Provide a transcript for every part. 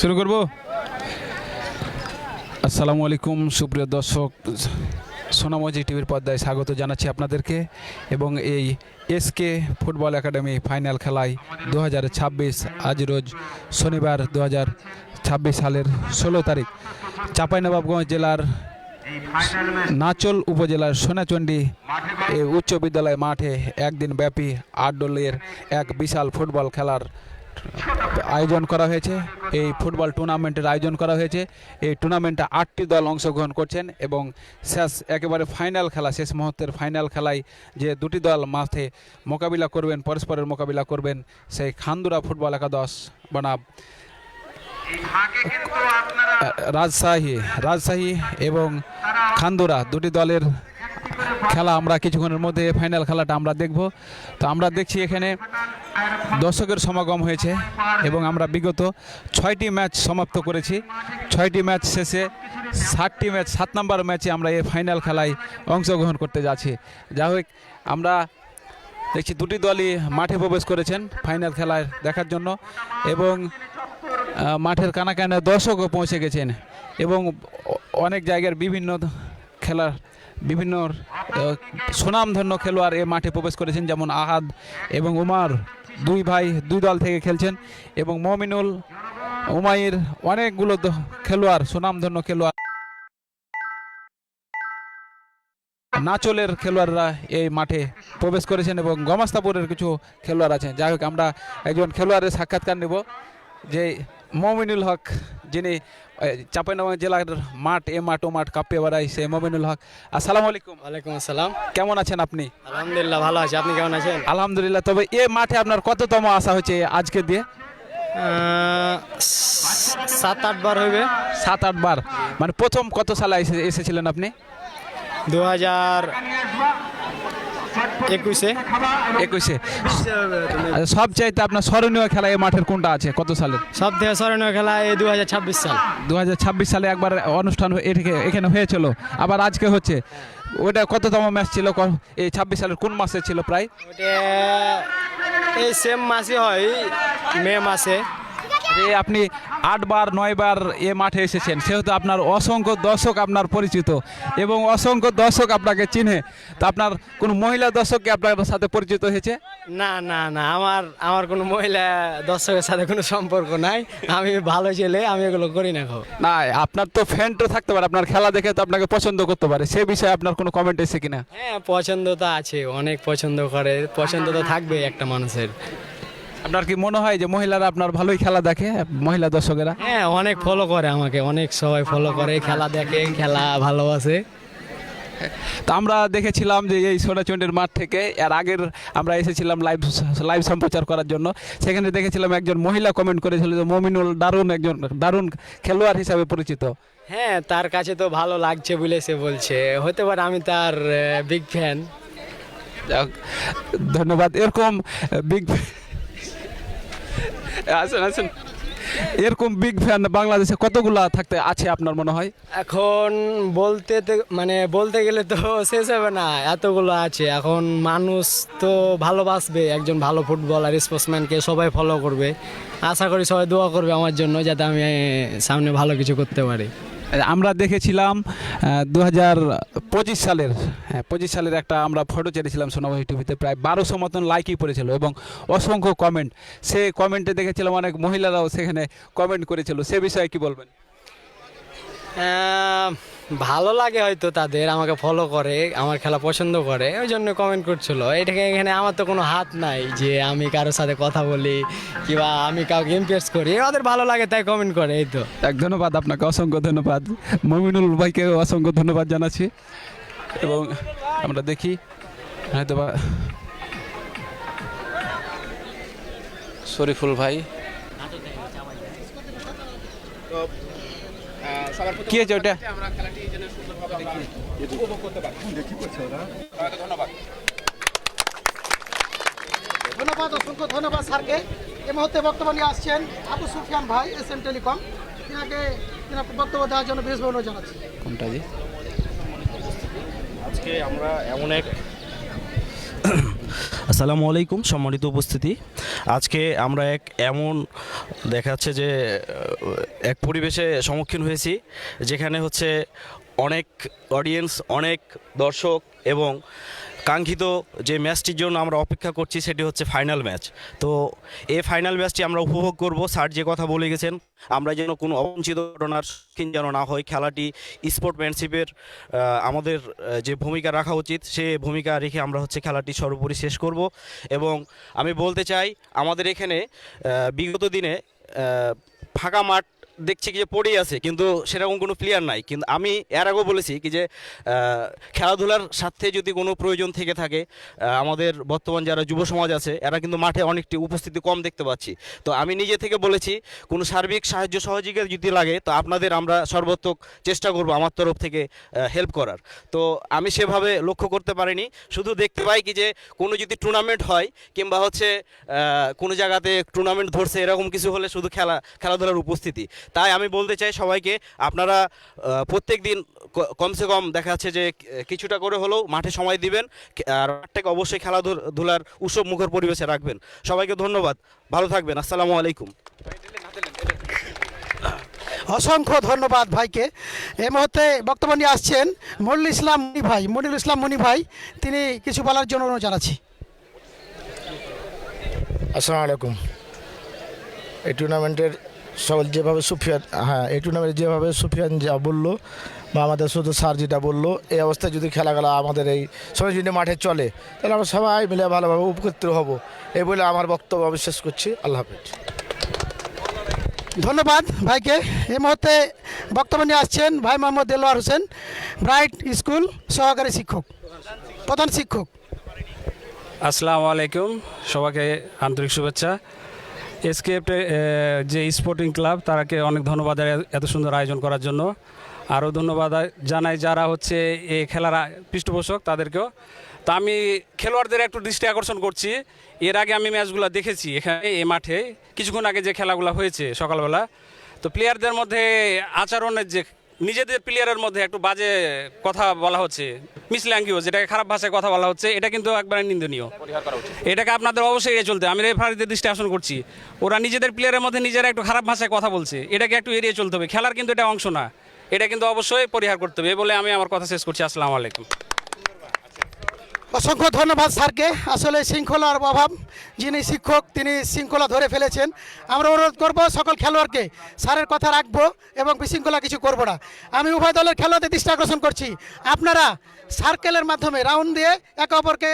শুরু করব। আসসালামু আলাইকুম সুপ্রিয় দর্শক, সোনামজি টিভির পর্দায় স্বাগত জানাচ্ছি আপনাদেরকে। এবং এই এসকে ফুটবল একাডেমি ফাইনাল খেলায় 2026 আজ রোজ শনিবার 2026 সালের 16 তারিখ চাঁপাইনবাবগঞ্জ জেলার নাচল উপজেলার সোনাচণ্ডী উচ্চ বিদ্যালয় মাঠে একদিন ব্যাপী 8 দলের এক বিশাল ফুটবল খেলার আয়োজন করা হয়েছে। এই ফুটবল টুর্নামেন্টের আয়োজন করা হয়েছে। এই টুর্নামেন্টে 8টি দল অংশগ্রহণ করছেন এবং শেষ একেবারে ফাইনাল খেলা, শেষ মুহূর্তের ফাইনাল খেলায় যে দুটি দল মাঠে মোকাবিলা করবেন, পরস্পরের মোকাবিলা করবেন, সেই খান্দুরা ফুটবল একাদশ বনাম রাজশাহী এবং খান্দুরা দুটি দলের খেলা আমরা কিছুক্ষণের মধ্যে ফাইনাল খেলাটা আমরা দেখব। তো আমরা দেখছি এখানে দর্শকের সমাগম হয়েছে এবং আমরা বিগত 6টি ম্যাচ সমাপ্ত করেছি। 6টি ম্যাচ শেষে 7টি ম্যাচ, 7 নম্বর ম্যাচে আমরা এই ফাইনাল খেলায় অংশগ্রহণ করতে যাচ্ছি। যাই হোক, আমরা দেখছি দুটি দলই মাঠে প্রবেশ করেছেন ফাইনাল খেলায় দেখার জন্য এবং মাঠের কানাকানে দর্শকও পৌঁছে গেছেন এবং অনেক জায়গার বিভিন্ন খেলার বিভিন্ন সুনামধন্য খেলোয়াড় এ মাঠে প্রবেশ করেছেন, যেমন আহাদ এবং উমার, দুই ভাই দুই দল থেকে খেলছেন, এবং মমিনুল, উমাইর, অনেকগুলো খেলোয়াড়, সুনামধন্য খেলোয়াড় নাচলের খেলোয়াড়রা এই মাঠে প্রবেশ করেছেন এবং গমাস্তাপুরের কিছু খেলোয়াড় আছেন। যাই হোক, আমরা একজন খেলোয়াড়ের সাক্ষাৎকার নেব, যে মমিনুল হক, যিনি চাঁপাইনবাবগঞ্জ জেলার মাঠ এ মাঠ ও মাঠ কাঁপিয়ে বেড়ায়, সে মমিনুল হক। আসসালামু আলাইকুম। ওয়ালাইকুম আসসালাম। কেমন আছেন আপনি? আলহামদুলিল্লাহ ভালো আছি, আপনি কেমন আছেন? আলহামদুলিল্লাহ। তবে এ মাঠে আপনার কততম আসা হয়েছে আজকে দিয়ে? 7-8 বার হইবে। 7-8 বার। মানে প্রথম কত সালে এসেছিলেন আপনি? 2021-এ। সবচাইতে আপনার স্মরণীয় খেলা এই মাঠের কোনটা আছে, কত সালের? সব থেকে স্মরণীয় খেলা এই 2026 সাল। 2026 সালে একবার অনুষ্ঠান এখানে হয়েছিল, আবার আজকে হচ্ছে। ওটা কততম ম্যাচ ছিল? এই 26 সালের কোন মাসে ছিল? প্রায় ওটা এই সেম মাসে হয়, মে মাসে। যে আপনি 8 বার 9 বার এ মাঠে এসেছেন, সেহেতু আপনার অসংখ্য দর্শক আপনার পরিচিত এবং অসংখ্য দর্শক আপনাকে চিনে। তো আপনার কোন মহিলা দর্শককে আপনার সাথে পরিচিত হয়েছে? না না না, আমার কোনো মহিলা দর্শকের সাথে কোনো সম্পর্ক নাই। আমি ভালো ছেলে, আমি এগুলো করি না। না, আপনার তো ফ্যান তো থাকতে পারে, আপনার খেলা দেখে তো আপনাকে পছন্দ করতে পারে, সে বিষয়ে আপনার কোনো কমেন্ট এসে কিনা? হ্যাঁ, পছন্দ তো আছে, অনেক পছন্দ করে, পছন্দ তো থাকবেই একটা মানুষের। আপনার কি মনে হয় যে মহিলারা আপনার ভালোই খেলা দেখে, মহিলা দর্শকেরা? হ্যাঁ, অনেক ফলো করে আমাকে, অনেক সবাই ফলো করে, খেলা দেখে, খেলা ভালোবাসে। তো আমরা দেখেছিলাম যে এই সোনাচণ্ডীর মাঠ থেকে এর আগের আমরা এসেছিলাম লাইভ সম্প্রচার করার জন্য। সেখানে দেখেছিলাম একজন মহিলা কমেন্ট করেছিল যে মমিনুল দারুণ খেলোয়াড় হিসাবে পরিচিত। হ্যাঁ, তার কাছে তো ভালো লাগছে বলে সে বলছে, হতে পারে আমি তার বিগ ফ্যান। ধন্যবাদ। এরকম বিগ আসেন এরকম বিগ ফ্যান বাংলাদেশে কতগুলা থাকতে আছে আপনার মনে হয়? এখন বলতে গেলে তো শেষ হবে না, এতগুলো আছে। এখন মানুষ তো ভালোবাসবে, একজন ভালো ফুটবলার স্পোর্টসম্যানকে সবাই ফলো করবে। আশা করি সবাই দোয়া করবে আমার জন্য, যাতে আমি সামনে ভালো কিছু করতে পারি। আমরা দেখেছিলাম 2025 সালের 25 সালের একটা আমরা ফটো ছেড়েছিলাম সোনামণি টিভিতে, প্রায় 1200 মতন লাইকই পড়েছিল এবং অসংখ্য কমেন্ট। সে কমেন্টে দেখেছিলাম অনেক মহিলারাও সেখানে কমেন্ট করেছিল, সে বিষয়ে কি বলবেন? ভালো লাগে হয়তো তাদের, আমাকে ফলো করে, আমার খেলা পছন্দ করে, ওই জন্য কমেন্ট করছিল। এখানে আমার তো কোনো হাত নাই যে আমি কারোর সাথে কথা বলি কিংবা আমি কাউকে ইমপ্রেস করি, ওদের ভালো লাগে তাই কমেন্ট করে, এই তো। ধন্যবাদ আপনাকে, অসংখ্য ধন্যবাদ। মমিনুল ভাইকে অসংখ্য ধন্যবাদ জানাচ্ছি। এবং আমরা দেখি হয়তো বা শরীফুল ভাই কি হয়েছে ওটা? ধন্যবাদ, অসংখ্য ধন্যবাদ স্যারকে। এই মুহূর্তে বক্তব্য নিয়ে আসছেন আবু সুফিয়ান ভাই, SM টেলিকম। তিনার বক্তব্য দেওয়ার জন্য বেশ অনুরোধ জানাচ্ছি। কোনটা জি? আজকে আমরা এমন এক আসসালামু আলাইকুম সম্মানিত উপস্থিতি। আজকে আমরা এমন দেখা যাচ্ছে যে এক পরিবেশে সম্মুখীন হয়েছি যেখানে হচ্ছে অনেক অডিয়েন্স, অনেক দর্শক এবং কাঙ্ক্ষিত যে ম্যাচটির জন্য আমরা অপেক্ষা করছি সেটি হচ্ছে ফাইনাল ম্যাচ। তো এই ফাইনাল ম্যাচটি আমরা উপভোগ করব। স্যার যে কথা বলে গেছেন, আমরা যেন কোনো অবঞ্চিত ঘটনার সম্মুখীন যেন না হয়, খেলাটি স্পোর্টম্যানশিপের আমাদের যে ভূমিকা রাখা উচিত সে ভূমিকা রেখে আমরা হচ্ছে খেলাটি সর্বোপরি শেষ করব। এবং আমি বলতে চাই আমাদের এখানে বিগত দিনে ফাঁকা মাঠ দেখছি কি যে পড়েই আছে, কিন্তু সেরকম কোনো প্লেয়ার নাই। কিন্তু আমি এর আগেও বলেছি কি যে খেলাধুলার সাথে যদি কোনো প্রয়োজন থেকে থাকে, আমাদের বর্তমান যারা যুব সমাজ আছে এরা কিন্তু মাঠে অনেকটি উপস্থিতি কম দেখতে পাচ্ছি। তো আমি নিজে থেকে বলেছি কোনো সার্বিক সাহায্য সহযোগিতা যদি লাগে তো আপনাদের আমরা সর্বাত্মক চেষ্টা করব আমার তরফ থেকে হেল্প করার। তো আমি সেভাবে লক্ষ্য করতে পারিনি, শুধু দেখতে পাই কি যে কোনো যদি টুর্নামেন্ট হয় কিংবা হচ্ছে কোনো জায়গাতে টুর্নামেন্ট ধরছে এরকম কিছু হলে শুধু খেলাধুলার উপস্থিতি। তাই আমি বলতে চাই সবাইকে, আপনারা প্রত্যেক দিন কমসে কম দেখা যাচ্ছে যে কিছুটা করে হলেও মাঠে সময় দিবেন, আর মাঠটাকে অবশ্যই খেলাধুলার উৎসব মুখর পরিবেশে রাখবেন। সবাইকে ধন্যবাদ, ভালো থাকবেন, আসসালামু আলাইকুম। অসংখ্য ধন্যবাদ ভাইকে। এই মুহূর্তে বক্তব্য নিয়ে আসছেন মনিরুল ইসলাম মনি ভাই, তিনি কিছু বলার জন্য অনুরোধ জানাচ্ছি। আসসালামু আলাইকুম। এই টুর্নামেন্টের এই টুর্নামেন্টে যেভাবে সুফিয়ান যা বললো বা আমাদের শুধু স্যার যেটা বললো, এই অবস্থায় যদি খেলাগুলো আমাদের এই সময় যদি মাঠে চলে তাহলে আমরা সবাই মিলে ভালোভাবে উপকৃত হব, এই বলে আমার বক্তব্য আমি শেষ করছি। আল্লাহ হাফেজ। ধন্যবাদ ভাইকে। এই মুহূর্তে বক্তব্য নিয়ে আসছেন ভাই মোহাম্মদ দেলোয়ার হোসেন, ব্রাইট স্কুল সহকারী শিক্ষক, প্রধান শিক্ষক। আসসালামু আলাইকুম, সবাইকে আন্তরিক শুভেচ্ছা। এসকেএফ যে স্পোর্টিং ক্লাব তারাকে অনেক ধন্যবাদ এত সুন্দর আয়োজন করার জন্য। আরও ধন্যবাদ জানাই যারা হচ্ছে এই খেলার পৃষ্ঠপোষক তাদেরকেও। তা আমি খেলোয়াড়দের একটু দৃষ্টি আকর্ষণ করছি, এর আগে আমি ম্যাচগুলো দেখেছি এখানে এই মাঠে কিছুক্ষণ আগে যে খেলাগুলো হয়েছে সকালবেলা, তো প্লেয়ারদের মধ্যে আচরণের যে নিজেদের প্লেয়ারের মধ্যে একটু বাজে কথা বলা হচ্ছে, মিসল্যাঙ্গুয়েজ, যেটাকে খারাপ ভাষায় কথা বলা হচ্ছে, এটা কিন্তু একবারে নিন্দনীয়। এটাকে আপনাদের অবশ্যই এড়িয়ে চলতে, আমি রেফারিদের দৃষ্টি আকর্ষণ করছি, ওরা নিজেদের প্লেয়ারের মধ্যে নিজেরা একটু খারাপ ভাষায় কথা বলছে, এটাকে একটু এড়িয়ে চলতে হবে। খেলার কিন্তু এটা অংশ না, এটা কিন্তু অবশ্যই পরিহার করতে হবে। এই বলে আমি আমার কথা শেষ করছি। আসসালামু আলাইকুম। অসংখ্য ধন্যবাদ স্যারকে। আসলে শৃঙ্খলার অভাব, যিনি শিক্ষক তিনি শৃঙ্খলা ধরে ফেলেছেন। আমরা অনুরোধ করব সকল খেলোয়াড়কে স্যারের কথা রাখবো এবং বিশৃঙ্খলা কিছু করব না। আমি উভয় দলের খেলোয়াড়দের দৃষ্টি আকর্ষণ করছি, আপনারা সার্কেলের মাধ্যমে রাউন্ড দিয়ে একে অপরকে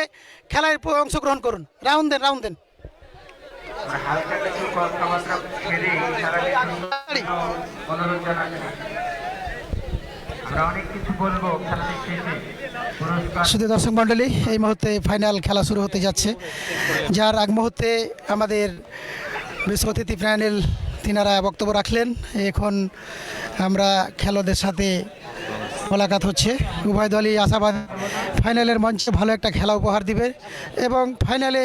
খেলায় অংশগ্রহণ করুন। রাউন্ড দেন। শুধু দর্শক মণ্ডলী, এই মুহূর্তে ফাইনাল খেলা শুরু হতে যাচ্ছে, যার আগ মুহূর্তে আমাদের বিশেষ অতিথি প্যানেল তিনারা বক্তব্য রাখলেন। এখন আমরা খেলোয়াড়দের সাথে মোলাকাত হচ্ছে। উভয় দলই আশাবাদ ফাইনালের মঞ্চে ভালো একটা খেলা উপহার দিবে এবং ফাইনালে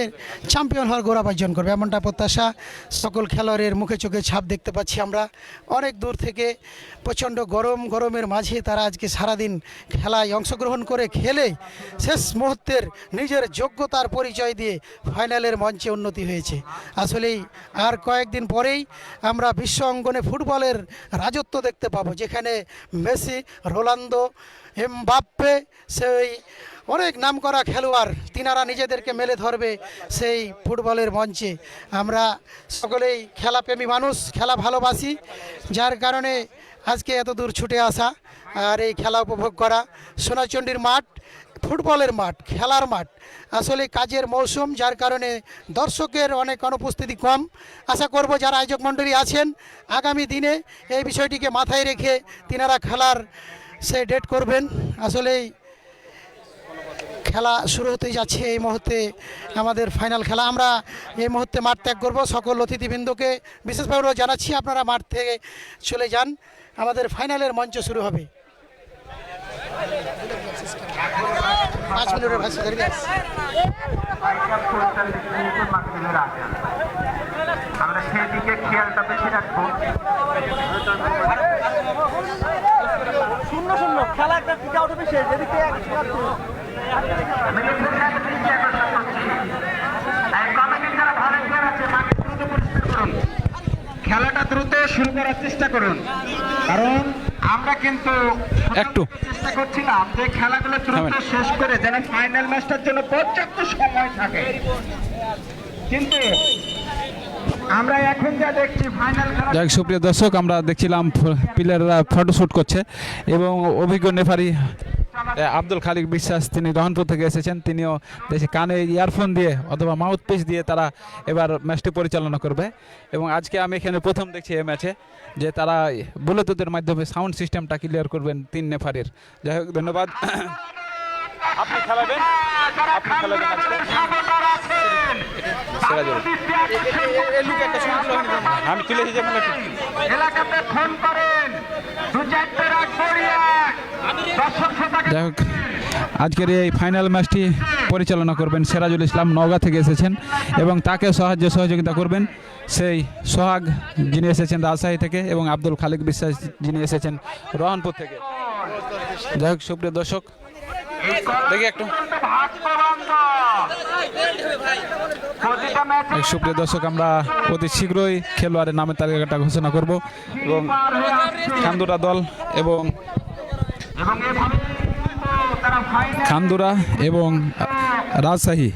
চ্যাম্পিয়ন হওয়ার গৌরব অর্জন করবে, এমনটা প্রত্যাশা। সকল খেলোয়াড়ের মুখে চোখে ছাপ দেখতে পাচ্ছি আমরা। অনেক দূর থেকে প্রচণ্ড গরমের মাঝে তারা আজকে সারাদিন খেলায় অংশগ্রহণ করে খেলে শেষ মুহূর্তের নিজের যোগ্যতার পরিচয় দিয়ে ফাইনালের মঞ্চে উন্নতি হয়েছে। আসলেই আর কয়েকদিন পরেই আমরা বিশ্ব অঙ্গনে ফুটবলের রাজত্ব দেখতে পাবো, যেখানে মেসি, রোনালদো, এমবাপ্পে, সেই অনেক নামকরা খেলোয়াড় তিনারা নিজেদেরকে মেলে ধরবে সেই ফুটবলের মঞ্চে। আমরা সকলেই খেলাপ্রেমী মানুষ, খেলা ভালোবাসি, যার কারণে আজকে এত দূর ছুটে আসা আর এই খেলা উপভোগ করা। সোনাচণ্ডীর মাঠ ফুটবলের মাঠ, খেলার মাঠ, আসলে কাজের মৌসুম, যার কারণে দর্শকের অনেক অনুপস্থিতি কম। আশা করব যারা আয়োজক মণ্ডলী আছেন আগামী দিনে এই বিষয়টিকে মাথায় রেখে তিনারা খেলার সে ডেট করবেন। আসলেই খেলা শুরু হতে যাচ্ছে এই মুহূর্তে আমাদের ফাইনাল খেলা। আমরা এই মুহূর্তে মাঠ ত্যাগ করব। সকল অতিথিবৃন্দকে বিশেষভাবে জানাচ্ছি আপনারা মাঠ থেকে চলে যান, আমাদের ফাইনালের মঞ্চ শুরু হবে। 5 মিনিটের ভাষা আমরা সেদিকে খেয়ালটা বেশি রাখবো। শূন্য খেলা একটা টিকা উঠবে, যেদিকে দ্রুত শুরু করার চেষ্টা করুন, কারণ আমরা কিন্তু একটু চেষ্টা করছিলাম যে খেলাগুলো দ্রুত শেষ করে যেন ফাইনাল ম্যাচটার জন্য পর্যাপ্ত সময় থাকে, কিন্তু আমরা এখন যা দেখছি ফাইনাল খেলা যাই হোক, সুপ্রিয় দর্শক, আমরা দেখছিলাম প্লেয়াররা ফটোশ্যুট করছে এবং অভিজ্ঞ রেফারি আব্দুল খালিক বিশ্বাস, তিনি রহনপুর থেকে এসেছেন। তিনিও দেশে কানে ইয়ারফোন দিয়ে অথবা মাউথ পিস দিয়ে তারা এবার ম্যাচটি পরিচালনা করবে। এবং আজকে আমি এখানে প্রথম দেখছি এই ম্যাচে যে তারা ব্লুটুথের মাধ্যমে সাউন্ড সিস্টেমটা ক্লিয়ার করবেন 3 রেফারির। যাই হোক, ধন্যবাদ। আপনি খেলাবেন, আপনি খেলাবেন আজকে সিরাজুল। আমি তুলে হিসেবে এলাকাতে ফোন করেন 2-4 রাত পরিয়ে দর্শক শ্রোতা যাই হোক, আজকের এই ফাইনাল ম্যাচটি পরিচালনা করবেন সিরাজুল ইসলাম, নওগাঁ থেকে এসেছেন, এবং তাকে সহযোগিতা করবেন সেই সোহাগ, যিনি এসেছেন রাজশাহী থেকে, এবং আব্দুল খালিক বিশ্বাস, যিনি এসেছেন রহনপুর থেকে। যাই হোক, সুপ্রিয় দর্শক, দেখি একটু সুপ্রিয় দর্শক, আমরা অতি শীঘ্রই খেলোয়াড়ের নামের তালিকাটা ঘোষণা করব, এবং খান্দুরা দল এবং খান্দুরা এবং রাজশাহী,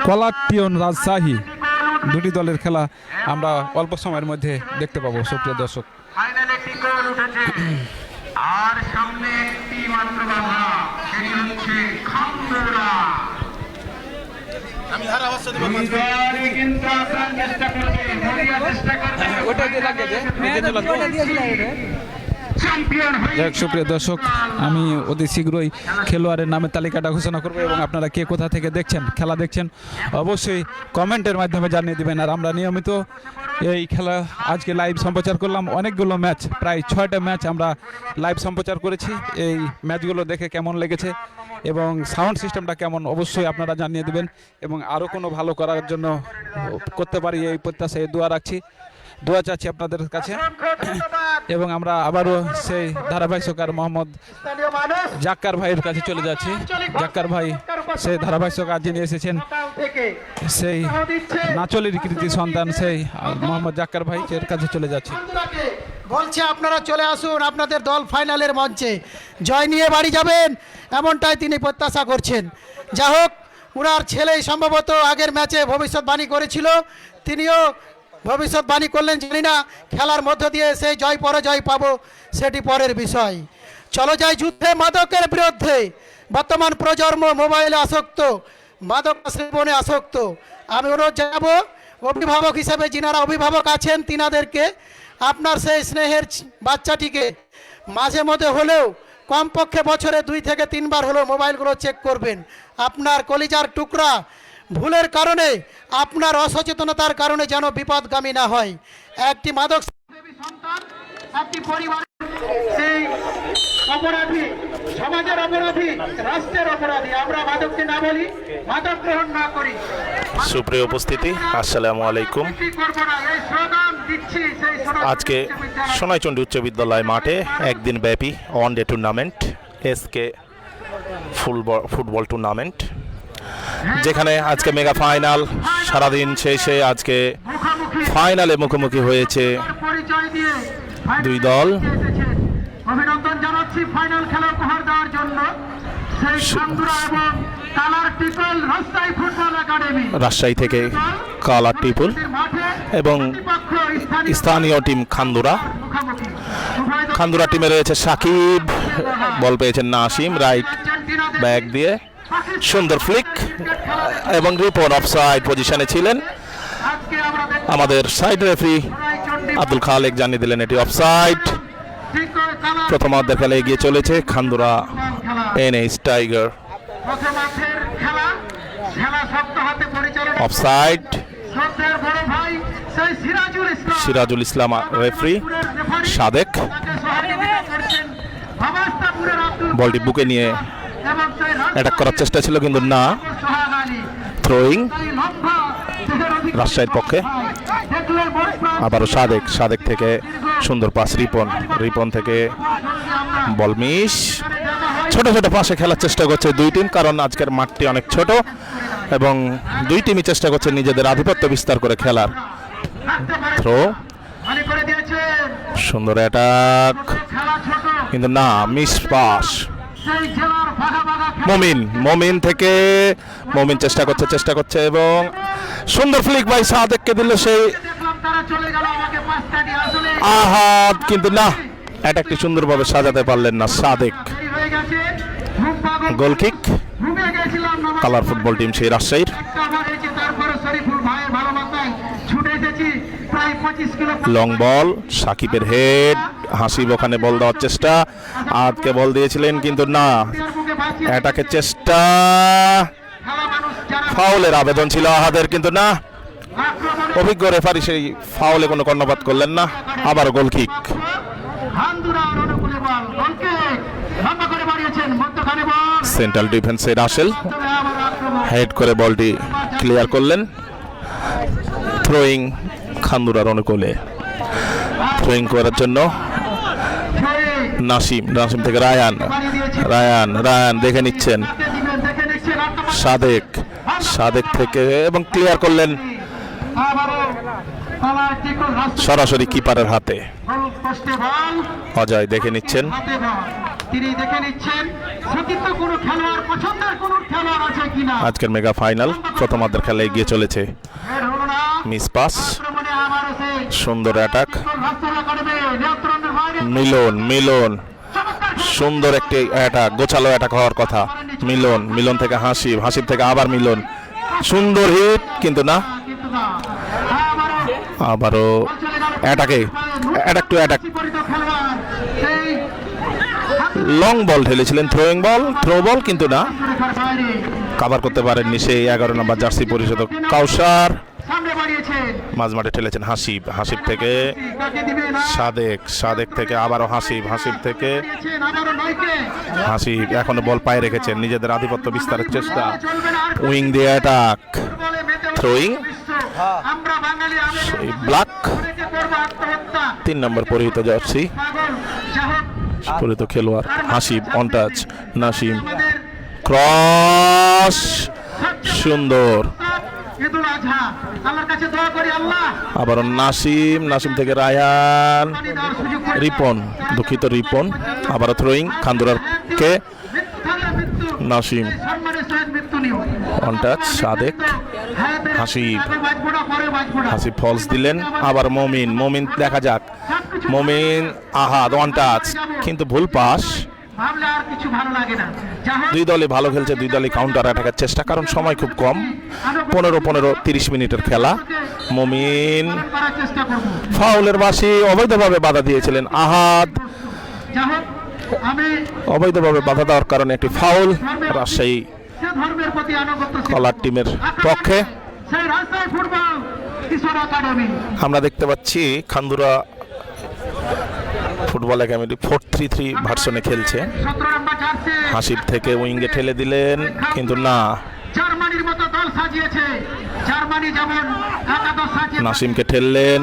কলাটিয়ন রাজশাহী, দুটি দলের খেলা আমরা অল্প সময়ের মধ্যে দেখতে পাবো। সুপ্রিয় দর্শক, ফাইনালে একটি গোল উঠেছে, আর সামনে একটি মাত্র বাধা, সেটি হচ্ছে খান্দুরা। কিন্তু আসার চেষ্টা করবে, মরিয়া চেষ্টা করবে, চ্যাম্পিয়ন হয়ে যাই হোক, সুপ্রিয় দর্শক, আমি অতি শীঘ্রই খেলোয়াড়ের নামের তালিকাটা ঘোষণা করবো, এবং আপনারা কে কোথা থেকে দেখছেন, খেলা দেখছেন, অবশ্যই কমেন্টের মাধ্যমে জানিয়ে দেবেন। আর আমরা নিয়মিত এই খেলা আজকে লাইভ সম্প্রচার করলাম, অনেকগুলো ম্যাচ, প্রায় 6টা ম্যাচ আমরা লাইভ সম্প্রচার করেছি। এই ম্যাচগুলো দেখে কেমন লেগেছে এবং সাউন্ড সিস্টেমটা কেমন, অবশ্যই আপনারা জানিয়ে দেবেন, এবং আরও কোনো ভালো করার জন্য করতে পারি এই প্রত্যাশায় দোয়া রাখছি, দোয়া চাচ্ছি আপনাদের কাছে। এবং আমরা আবারও সেই ধারাভাষ্যকার মোহাম্মদ জাক্কার ভাইয়ের কাছে চলে যাচ্ছি। জাক্কার ভাই সেই ধারাভাষ্যকার, যিনি এসেছেন সেই নাচলের কৃতি সন্তান, সেই মোহাম্মদ জাক্কার ভাই এর কাছে চলে যাচ্ছি। বলছে আপনারা চলে আসুন, আপনাদের দল ফাইনালের মঞ্চে জয় নিয়ে বাড়ি যাবেন, এমনটাই তিনি প্রত্যাশা করছেন। যা হোক, ওনার ছেলেই সম্ভবত আগের ম্যাচে ভবিষ্যৎবাণী করেছিল, তিনিও ভবিষ্যৎবাণী করলেন, জানি না খেলার মধ্য দিয়ে সেই জয় পরাজয় পাবো, সেটি পরের বিষয়। চলো যাই যুদ্ধে মাদকের বিরুদ্ধে। বর্তমান প্রজন্ম মোবাইলে আসক্ত, মাদক সেবনে আসক্ত। আমি অনুরোধ জানাবো অভিভাবক হিসেবে, যিনারা অভিভাবক আছেন, তিনাদেরকে আপনার সেই স্নেহের বাচ্চাটিকে মাঝে মধ্যে হলেও, কমপক্ষে বছরে 2 থেকে 3 বার হলেও মোবাইলগুলো চেক করবেন। আপনার কলিজার টুকরা ভুলের কারণে, আপনার অসচেতনতার কারণে যেন বিপদগামী না হয়। একটি মাদক সন্তান, একটি পরিবার সেই অপরাধী, সমাজের অপরাধী, রাষ্ট্রের অপরাধী। আমরা মাদককে না বলি, মাদক গ্রহণ না করি। সুপ্রিয় উপস্থিতি, আসসালামু আলাইকুম। আজকে সোনাইচন্ডী উচ্চ বিদ্যালয় মাঠে একদিন ব্যাপী one day tournament, SK football tournament, যেখানে আজকে মেগা ফাইনাল, সারাদিন শেষে আজকে ফাইনালে মুখোমুখি হয়েছে 2 দল। অভিনন্দন জানাচ্ছি ফাইনাল খেলা উপহার দেওয়ার জন্য সেই খান্দুরা এবং colour টিপল Rajshahi football academy, Rajshahi থেকে কালার টিপল এবং স্থানীয় টিম খান্দুরা। খান্দুরা টিমে রয়েছে সাকিব, বল পেয়েছেন নাসিম, রাইট ব্যাক দিয়ে সুন্দর ফ্লিক, এবং রিপন অফসাইড পজিশনে ছিলেন। আমাদের সাইড রেফারি আব্দুল খালেক জানিয়ে দিলেন এটি অফসাইড। প্রথমার্ধের খেলা এগিয়ে চলেছে খান্দুরা NS tiger. Offside, Sirajul Islam referee, Sadek বলটি বুকে নিয়ে অ্যাটাক করার চেষ্টা ছিল, কিন্তু না, থ্রোয়িং রাজশাহীর পক্ষে। আবারও সাদেক থেকে সুন্দর পাস, রিপন থেকে বল মিস। ছোট ছোট পাশে খেলার চেষ্টা করছে 2 টিম, কারণ আজকের মাঠটি অনেক ছোট এবং 2 টিমই চেষ্টা করছে নিজেদের আধিপত্য বিস্তার করে খেলার। থ্রো মানে করে দিয়েছেন সুন্দর অ্যাটাক, খেলা ছোট কিন্তু না, মিস পাস। সেই জেলার ভাগা ভাগা মমিন থেকে মমিন চেষ্টা করছে এবং সুন্দর ফ্লিক বাই সাদেককে দিল সেই দেখলাম তারা চলে গেল আমাকে পাঁচ কাটি আসলে আহাদ, কিন্তু না, অ্যাটাকটি সুন্দরভাবে সাজাতে পারলেন না সাদেক। দেরি হয়ে গেছে ঘুম পাগল গোল কিক, ঘুমিয়ে গেছিলাম না কালার ফুটবল টিম সেই রাজশাহীর। একটা ওভার হয়েছে তারপরে শরীফুল ভাইয়ের ভালোবাসায় ছুটে এসেছি প্রায় 25 কিলো লং বল, সাকিবের হেড, হাসিব ওখানে বল দেওয়ার চেষ্টা, আদকে বল দিয়েছিলেন কিন্তু না, মুখে বাঁচিয়ে অ্যাটাকের চেষ্টা, খেলা মানুষ যারা ফাউলের আবেদন ছিল আহাদের কিন্তু না, আক্রমণে অভিজ্ঞ রেফারি সেই ফাউলে কোনো কর্ণপাত করলেন না। আবার গোল কিক, হান্দুরার অনুকূলে বল গোলকে লম্বা করে বাড়িয়েছেন মধ্যখানে বল সেন্ট্রাল ডিফেন্সে রাসেল তবে আবার আক্রমণ হেড করে বলটি ক্লিয়ার করলেন। থ্রোয়িং খান্দুরার অনুকূলে, থ্রোয়িং করার জন্য নাসিম থেকে রায়ান দেখে নিচ্ছেন দেখে নিচ্ছেন সাদেক থেকে এবং ক্লিয়ার করলেন আবারও কলার টিকল রাস্তা সরাসরি কিপারের হাতে। গোল পোস্টে বল অজয় দেখে নিচ্ছেন, হাতে বল তিনি দেখে নিচ্ছেন সতীর্থ কোনো খেলোয়াড় পছন্দের কোনো খেলোয়াড় আছে কিনা আজকের মেগা ফাইনাল প্রথমার্ধের খেলা এগিয়ে চলেছে। হেড হলো না মিস পাস, আক্রমণে আবারও সেই সুন্দর অ্যাটাক, রাস্তা করবে নিয়ন্ত্রণের বাইরে মিলন চমৎকার সুন্দর একটি অ্যাটাক, গোছালো অ্যাটাক হওয়ার কথা। মিলন থেকে হাসিব থেকে আবার মিলন, সুন্দর হিট কিন্তু না, কিন্তু না আবারও অ্যাটাক টু অ্যাটাক, পরিচিত খেলোয়াড় সেই লং বল ঢেলেছিলেন, থ্রো বল কিন্তু না, রেখার বাইরে কাভার করতে পারেননি সেই 11 নম্বর জার্সি পরিচিত কাউসার। সামনে বাড়িয়েছেন মাঝমাঠে ঠেলেছেন হাসিব থেকে কাকে দিবে না সাদেক থেকে আবারও হাসিব থেকে দিয়েছেন আবারও নয়কে হাসিব এখনো বল পায়ে রেখেছেন, নিজেদের আধিপত্য বিস্তারের চেষ্টা, চলবে না আর উইং দিয়ে অ্যাটাক, বলে মেতে থ্রোয়িং বিশ্ব আমরা বাঙালি সেই ব্ল্যাক আবেগে করব আত্মহত্যা 3 নম্বর পরিহিত জার্সি পাগল যাহোক পরিহিত খেলোয়াড় হাসিব, অন টাচ নাসিম, আমাদের ক্রস সুন্দর, ঈদুল আজহা আল্লাহর কাছে দোয়া করি আল্লাহ আবারও নাসিম থেকে রায়ান, পানি দেওয়ার সুযোগ করে রিপন আবারও থ্রোয়িং খান্দুরারকে, মৃত্যু নাসিম সম্মানের সহিত মৃত্যু নিও অন টাচ সাদেক, হাসিব হাসিব ফলস দিলেন, আবার মমিন দেখা যাক, আহাদ ওয়ান টাচ কিন্তু ভুল পাস। ভাবলে আর কিছু ভালো লাগে না যাহোক দুই দলই ভালো খেলছে, দুই দলই কাউন্টার অ্যাটাকের চেষ্টা, কারণ সময় খুব কম, 15-30 মিনিটের খেলা। মমিন করার চেষ্টা করব ফাউলের বাসি অবৈধভাবে বাধা দিয়েছিলেন আহাদ, যাহোক আমি অবৈধভাবে বাধা দেওয়ার কারণে একটি ফাউল রাজশাহী সে ধর্মের প্রতি আনুগত্য কলার টিমের পক্ষে। সেই রাজশাহী ফুটবল কিশোর একাডেমি আমরা দেখতে পাচ্ছি খান্দুরা ফুটবল একাডেমি 4-3-3 ভার্সনে খেলছে। 17 নম্বর জার্সি হাসিব থেকে উইঙ্গে ঠেলে দিলেন কিন্তু না, জার্মানির মতো দল সাজিয়েছে জার্মানি যেমন একাদশ সাজিয়ে নাসিমকে ঠেললেন,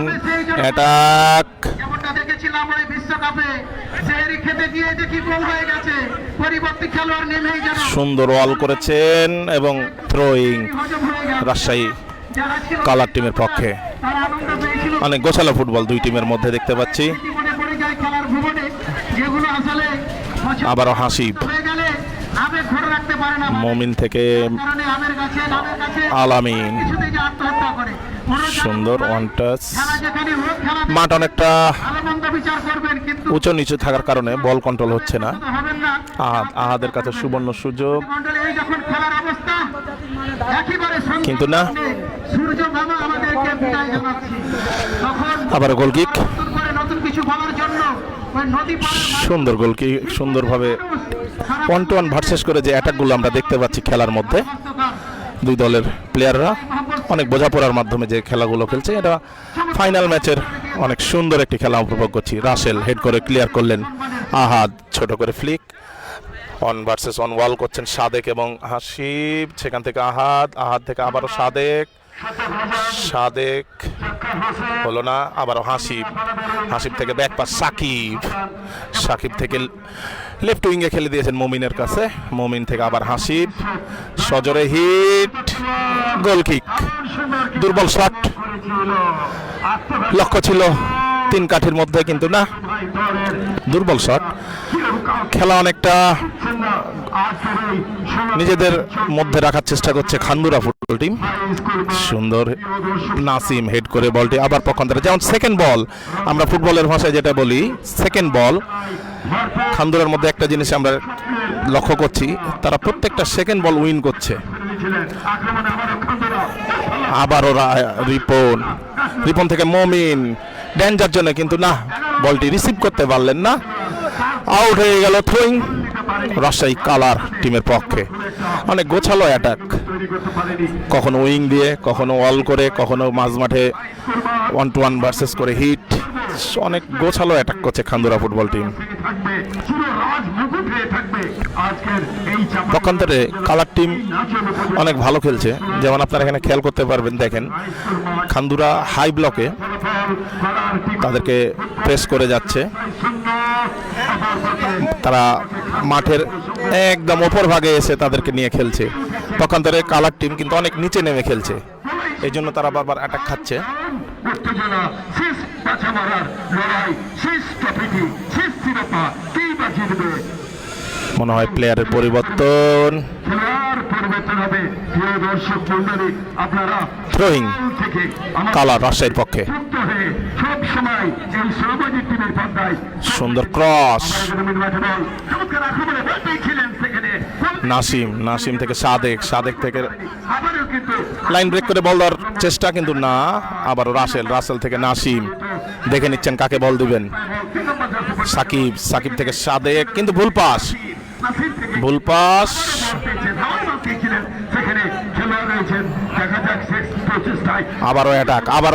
অ্যাটাক যেমনটা দেখেছিলাম ওই বিশ্বকাপে সেহরি খেতে গিয়ে দেখি গোল হয়ে গেছে পরিবর্তী খেলোয়াড় নেমেই যেন সুন্দর ওয়াল করেছেন এবং থ্রোয়িং হজম হয়ে গেল রাজশাহী যারা ছিল কালার টিমের পক্ষে। তারা আনন্দ পেয়েছিল অনেক গোছালো ফুটবল দুই টিমের মধ্যে দেখতে পাচ্ছি। জীবনে পড়ে যায় খেলার ভুবনে যেগুলো আসলে পছন্দ আবারও হাসিব, হয়ে গেলে আবেগ ধরে রাখতে পারে না মমিন থেকে কারণে নামের কাছে আলামিন, কিছুতেই যে আত্মহত্যা করে সুন্দর ওয়ান টাচ। খেলা যেখানে হোক খেলা মাঠ অনেকটা ভালো মন্দ বিচার করবেন কিন্তু উঁচু নিচু থাকার কারণে বল কন্ট্রোল হচ্ছে না। হবেন না আহাদের কাছে সুবর্ণ সুযোগ মন্ডলে এই যখন খেলার অবস্থা একেবারে কিন্তু না, সূর্য মামা আমাদেরকে বিদায় জানাচ্ছি তখন আবার গোল কিক, নতুন করে নতুন কিছু বলার জন্য ওই নদী পাড়ের সুন্দর গোল কিক, সুন্দরভাবে 1-to-1 ভার্সেস করে যে অ্যাটাকগুলো আমরা দেখতে পাচ্ছি খেলার মধ্যে, দুই দলের প্লেয়াররা অনেক বোঝাপড়ার মাধ্যমে যে খেলাগুলো খেলছে, এটা ফাইনাল ম্যাচের অনেক সুন্দর একটি খেলা উপভোগ করছি। রাসেল হেড করে ক্লিয়ার করলেন, আহাদ ছোট করে ফ্লিক, অন ভার্সেস অন ওয়াল করছেন সাদেক এবং হাসিব, সেখান থেকে আহাদ থেকে আবারও সাদেক হলো না, আবারও হাসিব থেকে ব্যাক পাস সাকিব থেকে লেফট উইঙ্গে খেলে দিয়েছেন মমিনের কাছে, মমিন থেকে আবার হাসিব, সজরে হিট, গোল কিক, দুর্বল শট, লক্ষ্য ছিল তিন কাঠির মধ্যে, কিন্তু না, দুর্বল শট। খেলা অনেকটা নিজেদের মধ্যে রাখার চেষ্টা করছে খান্দুরা ফুটবল টিম। সুন্দর নাসিম হেড করে বলটি আবার পক্ষান্তরে, যেমন সেকেন্ড বল, আমরা ফুটবলের ভাষায় যেটা বলি সেকেন্ড বল। খান্দুরার মধ্যে একটা জিনিস আমরা লক্ষ্য করছি, তারা প্রত্যেকটা সেকেন্ড বল উইন করছে। আবারও রিপন থেকে মমিন ডেঞ্জার জন্য, কিন্তু না, বলটি রিসিভ করতে পারলেন না, আউট হয়ে গেল। থ্রোয়িং রাজশাহী কালার টিমের পক্ষে। অনেক গোছালো অ্যাটাক, কখনো উইং দিয়ে, কখনো অল করে, কখনো মাঝ মাঠে 1-to-1 ভার্সেস করে হিট। অনেক গোছালো অ্যাটাক করছে খান্দুরা ফুটবল টিম। পক্ষান্তরে কালার টিম অনেক ভালো খেলছে, যেমন আপনারা এখানে খেয়াল করতে পারবেন। দেখেন খান্দুরা হাই ব্লকে তাদেরকে প্রেস করে যাচ্ছে, তারা মাঠের একদম ওপর ভাগে এসে তাদেরকে নিয়ে খেলছে। পক্ষান্তরে কালার টিম কিন্তু অনেক নিচে নেমে খেলছে, এই জন্য তারা বারবার অ্যাটাক খাচ্ছে। মনে হয় প্লেয়ারের পরিবর্তন। থ্রোয়িং কালার রাজশাহীর পক্ষে। সুন্দর ক্রস, নাসিম থেকে সাদেক থেকে লাইন ব্রেক করে বল দেওয়ার চেষ্টা, কিন্তু না, আবার রাসেল থেকে নাসিম দেখে নিচ্ছেন কাকে বল দিবেন। সাকিব থেকে সাদেক, কিন্তু ভুল পাস। আবারও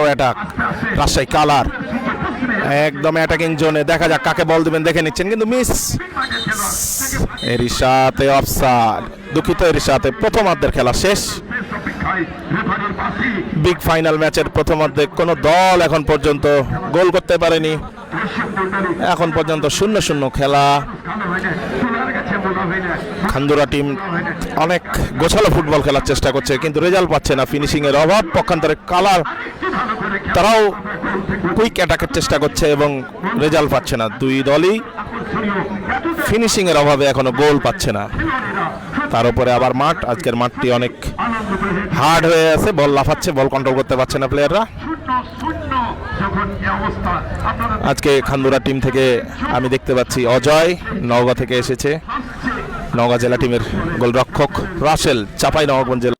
অ্যাটাক রাজশাহী কালার, একদম অ্যাটাকিং জোনে। দেখা যাক কাকে বল দিবেন, দেখে নিচ্ছেন, কিন্তু মিস। এরই সাথে অফসাইড, দুঃখিত, এরই সাথে প্রথমার্ধের খেলা শেষ। বিগ ফাইনাল ম্যাচের প্রথমার্ধে কোনো দল এখন পর্যন্ত গোল করতে পারেনি। এখন পর্যন্ত 0-0 খেলা। খান্দুরা টিম অনেক গোছালো ফুটবল খেলার চেষ্টা করছে, কিন্তু রেজাল্ট পাচ্ছে না, ফিনিশিং এর অভাব। পক্ষান্তরে কালার তারাও কুইক অ্যাটাকের চেষ্টা করছে এবং রেজাল্ট পাচ্ছে না। দুই দলই ফিনিশিং এর অভাবে এখনো গোল পাচ্ছে না। তার উপরে আবার আজকের মাঠটি অনেক হার্ড হয়ে আছে, বল লাফাচ্ছে, বল কন্ট্রোল করতে পারছে না প্লেয়াররা। আজকে খান্দুরা টিম থেকে আমি দেখতে পাচ্ছি অজয় নওগাঁ থেকে এসেছে, নওগাঁ জেলা টিমের গোলরক্ষক। রাসেল চাঁপাইনবাবগঞ্জ জেলা।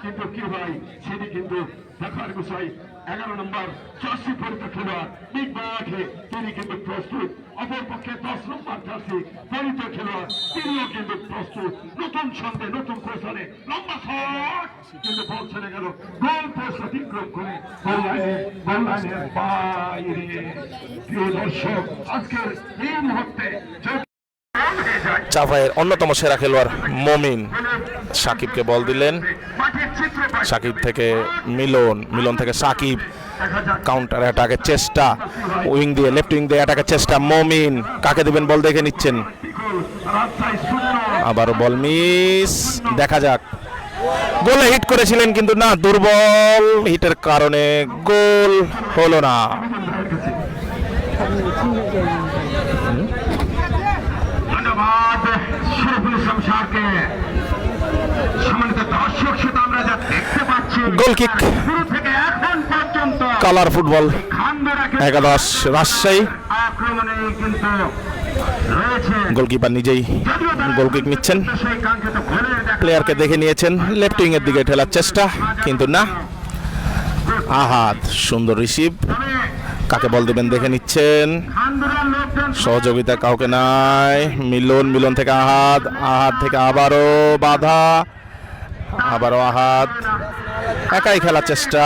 কিন্তু কি ভাই, সেটি কিন্তু দেখার বিষয়। 11 নম্বর জার্সি পরিত খেলোয়াড় বিগ মাঠে তিনি কিন্তু প্রস্তুত। অপরপক্ষে 10 নম্বর জার্সি পরিত খেলোয়াড় তিনিও কিন্তু প্রস্তুত। নতুন ছন্দে, নতুন কৌশলে লম্বা শট, কিন্তু বল চলে গেল গোল পোস্ট অতিক্রম করে গোল লাইনের বাইরে। প্রিয় দর্শক, আজকের এই মুহূর্তে চাঁপাইয়ের অন্যতম সেরা খেলোয়াড় মমিন সাকিবকে বল দিলেন। সাকিব থেকে মিলন থেকে সাকিব, কাউন্টার অ্যাটাকের চেষ্টা, লেফট উইং দিয়ে অ্যাটাকের চেষ্টা। মমিন কাকে দিবেন বল দেখে নিচ্ছেন, আবারও বল মিস। দেখা যাক, গোলে হিট করেছিলেন কিন্তু না, দুর্বল হিটের কারণে গোল হলো না। ধন্যবাদ শরীফুল ইসলাম স্যারকে। সম্মানিত দর্শক, সেটা আমরা যা দেখতে পাচ্ছি, গোল কিক শুরু থেকে এখন পর্যন্ত কালার ফুটবল খান্দুরাকে 11 রাজশাহী আক্রমণে কিন্তু রয়েছে। গোলকিপার নিজেই গোল কিক নিচ্ছেন, সেই কাঙ্ক্ষিত গোলের প্লেয়ারকে দেখে নিয়েছেন, লেফট উইং এর দিকে ঠেলার চেষ্টা, কিন্তু না। আহাদ সুন্দর রিসিভ, কাকে বল দেবেন দেখে নিচ্ছেন, খান্দুরার লোকজন সহযোগিতা কাউকে নাই। মিলন থেকে আহাদ থেকে আবারও বাধা, আবারও আহাদ একাই খেলার চেষ্টা।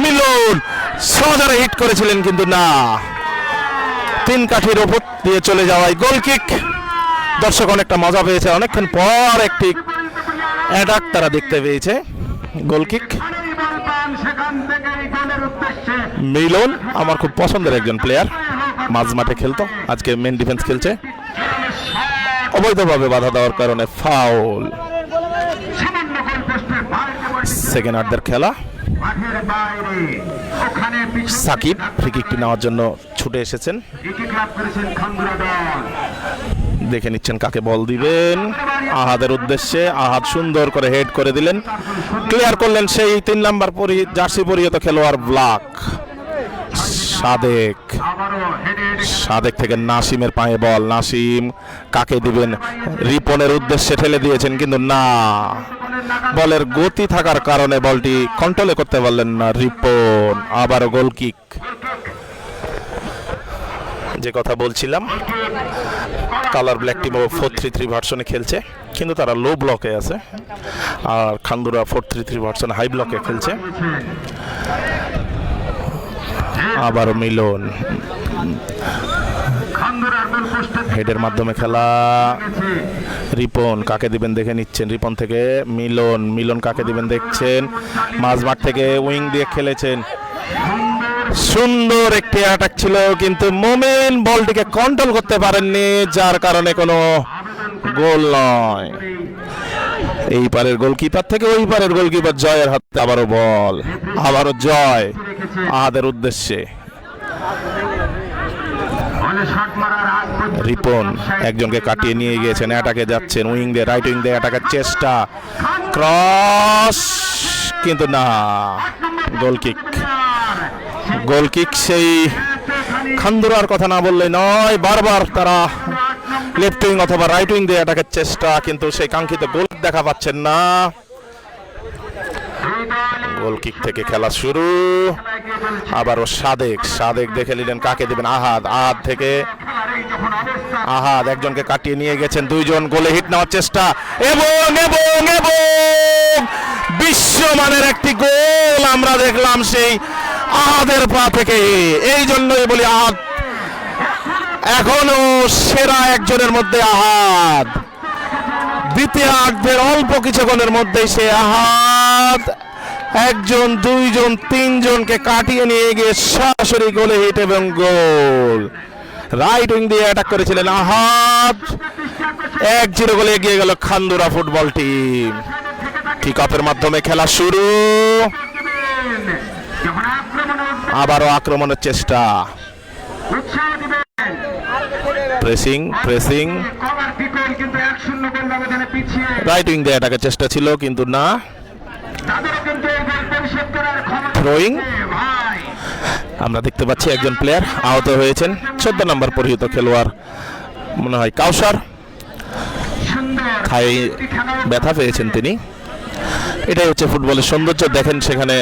মিলন সহজে হিট করেছিলেন কিন্তু না, 3 কাঠির ওপর দিয়ে চলে যাওয়ায় গোল কিক। দর্শক অনেকটা মজা পেয়েছে, অনেকক্ষণ পর একটি অ্যাটাক তারা দেখতে পেয়েছে। গোল কিক সেখান থেকে গোলের উদ্দেশ্যে মিলন আমার খুব পছন্দের একজন প্লেয়ার। মাঝ মাঠে খেলতো, আজকে মেন ডিফেন্স খেলছে। অবৈধভাবে বাধা দেওয়ার কারণে ফাউল। সামান্য গোলপোস্টের বাইরে সেকেন্ড হাফের খেলা। মাঠের বাইরে ওখানে সাকিব ফ্রি কিকটি নেওয়ার জন্য ছুটে এসেছেন, উইকেট লাভ করেছেন খান্দুরা দল। দেখে নিচ্ছেন কাকে বল দিবেন। আহাদের উদ্দেশ্যে, আহাদ সুন্দর করে হেড করে দিলেন, ক্লিয়ার করলেন সেই 3 নাম্বার জার্সি পরিহিত খেলোয়াড় ব্ল্যাক সাদেক। আবারও হেডেড সাদেক থেকে নাসিমের পায়ে বল, নাসিম কাকে দিবেন, রিপনের উদ্দেশ্যে ঠেলে দিয়েছেন কিন্তু না, বলের গতি থাকার কারণে বলটি কন্ট্রোলে করতে পারলেন না রিপন। আবারও গোল কিক। যে কথা বলছিলাম, কালার ব্ল্যাক টিম 4-3-3 ভার্সনে খেলছে, কিন্তু তারা লো ব্লকে আছে, আর খান্দুরা 4-3-3 ভার্সন হাই ব্লকে খেলছে। আবারও মিলন, খান্দুরার গোলপোস্টে হেডের মাধ্যমে খেলা। রিপন কাকে দিবেন দেখে নিচ্ছেন, রিপন থেকে মিলন, মিলন কাকে দিবেন দেখছেন, মাঝমাঠ থেকে উইং দিয়ে খেলেছেন, সুন্দর একটি অ্যাটাক ছিল কিন্তু মোমেন বলটিকে কন্ট্রোল করতে পারেননি, যার কারণে কোনো গোল নয়। এই পারের গোলকিপার থেকে ওই পারের গোলকিপার জয়ের হাতে আবারও বল, আবারও জয় আহাদের উদ্দেশ্যে। রিপন একজনকে কাটিয়ে নিয়ে গিয়েছেন, অ্যাটাকে যাচ্ছেন, উইং দিয়ে রাইট উইং দিয়ে অ্যাটাকের চেষ্টা, ক্রস কিন্তু না, গোলকিক। গোলকিক সেই খান্দুরার কথা না বললে নয়, বারবার তারা লেফট উইং অথবা রাইট উইং দিয়ে অ্যাটাকের চেষ্টা, কিন্তু সেই কাঙ্ক্ষিত গোল দেখা পাচ্ছেন না। গোলকিক থেকে খেলা শুরু। আবারও সাদেক, সাদেক দেখে নিলেন কাকে দিবেন, আহাদ, আহাদ থেকে আহাদ একজনকে কাটিয়ে নিয়ে গেছেন, দুইজন গোলে হিট নেওয়ার চেষ্টা এবং এবং এবং বিশ্বমানের একটি গোল আমরা দেখলাম সেই আহাদের পা থেকে। এই জন্যই বলি আহাদ এখনো সেরা একজনের মধ্যে আহাদ। দ্বিতীয়ার্ধের অল্প কিছুক্ষণের মধ্যেই সে আহাদ একজন, দুইজন, তিনজনকে কাটিয়ে নিয়ে গিয়ে সরাসরি গোলে হিট এবং গোল। রাইট উইং দিয়ে অ্যাটাক করেছিলেন আহাদ। 1-0 গোলে এগিয়ে গেল খান্দুরা ফুটবল টিম। কিক অফের মাধ্যমে খেলা শুরু। আবারও আক্রমণের চেষ্টা, প্রেসিং প্রেসিং, রাইট উইং দিয়ে অ্যাটাকের চেষ্টা ছিল কিন্তু না, থ্রোয়িং। আমরা দেখতে পাচ্ছি একজন প্লেয়ার আহত হয়েছেন, 14 নম্বর পরিহিত খেলোয়াড় মনে হয় কাউসার, খাই ব্যথা পেয়েছেন তিনি। এটাই হচ্ছে ফুটবলের সৌন্দর্য। দেখেন সেখানে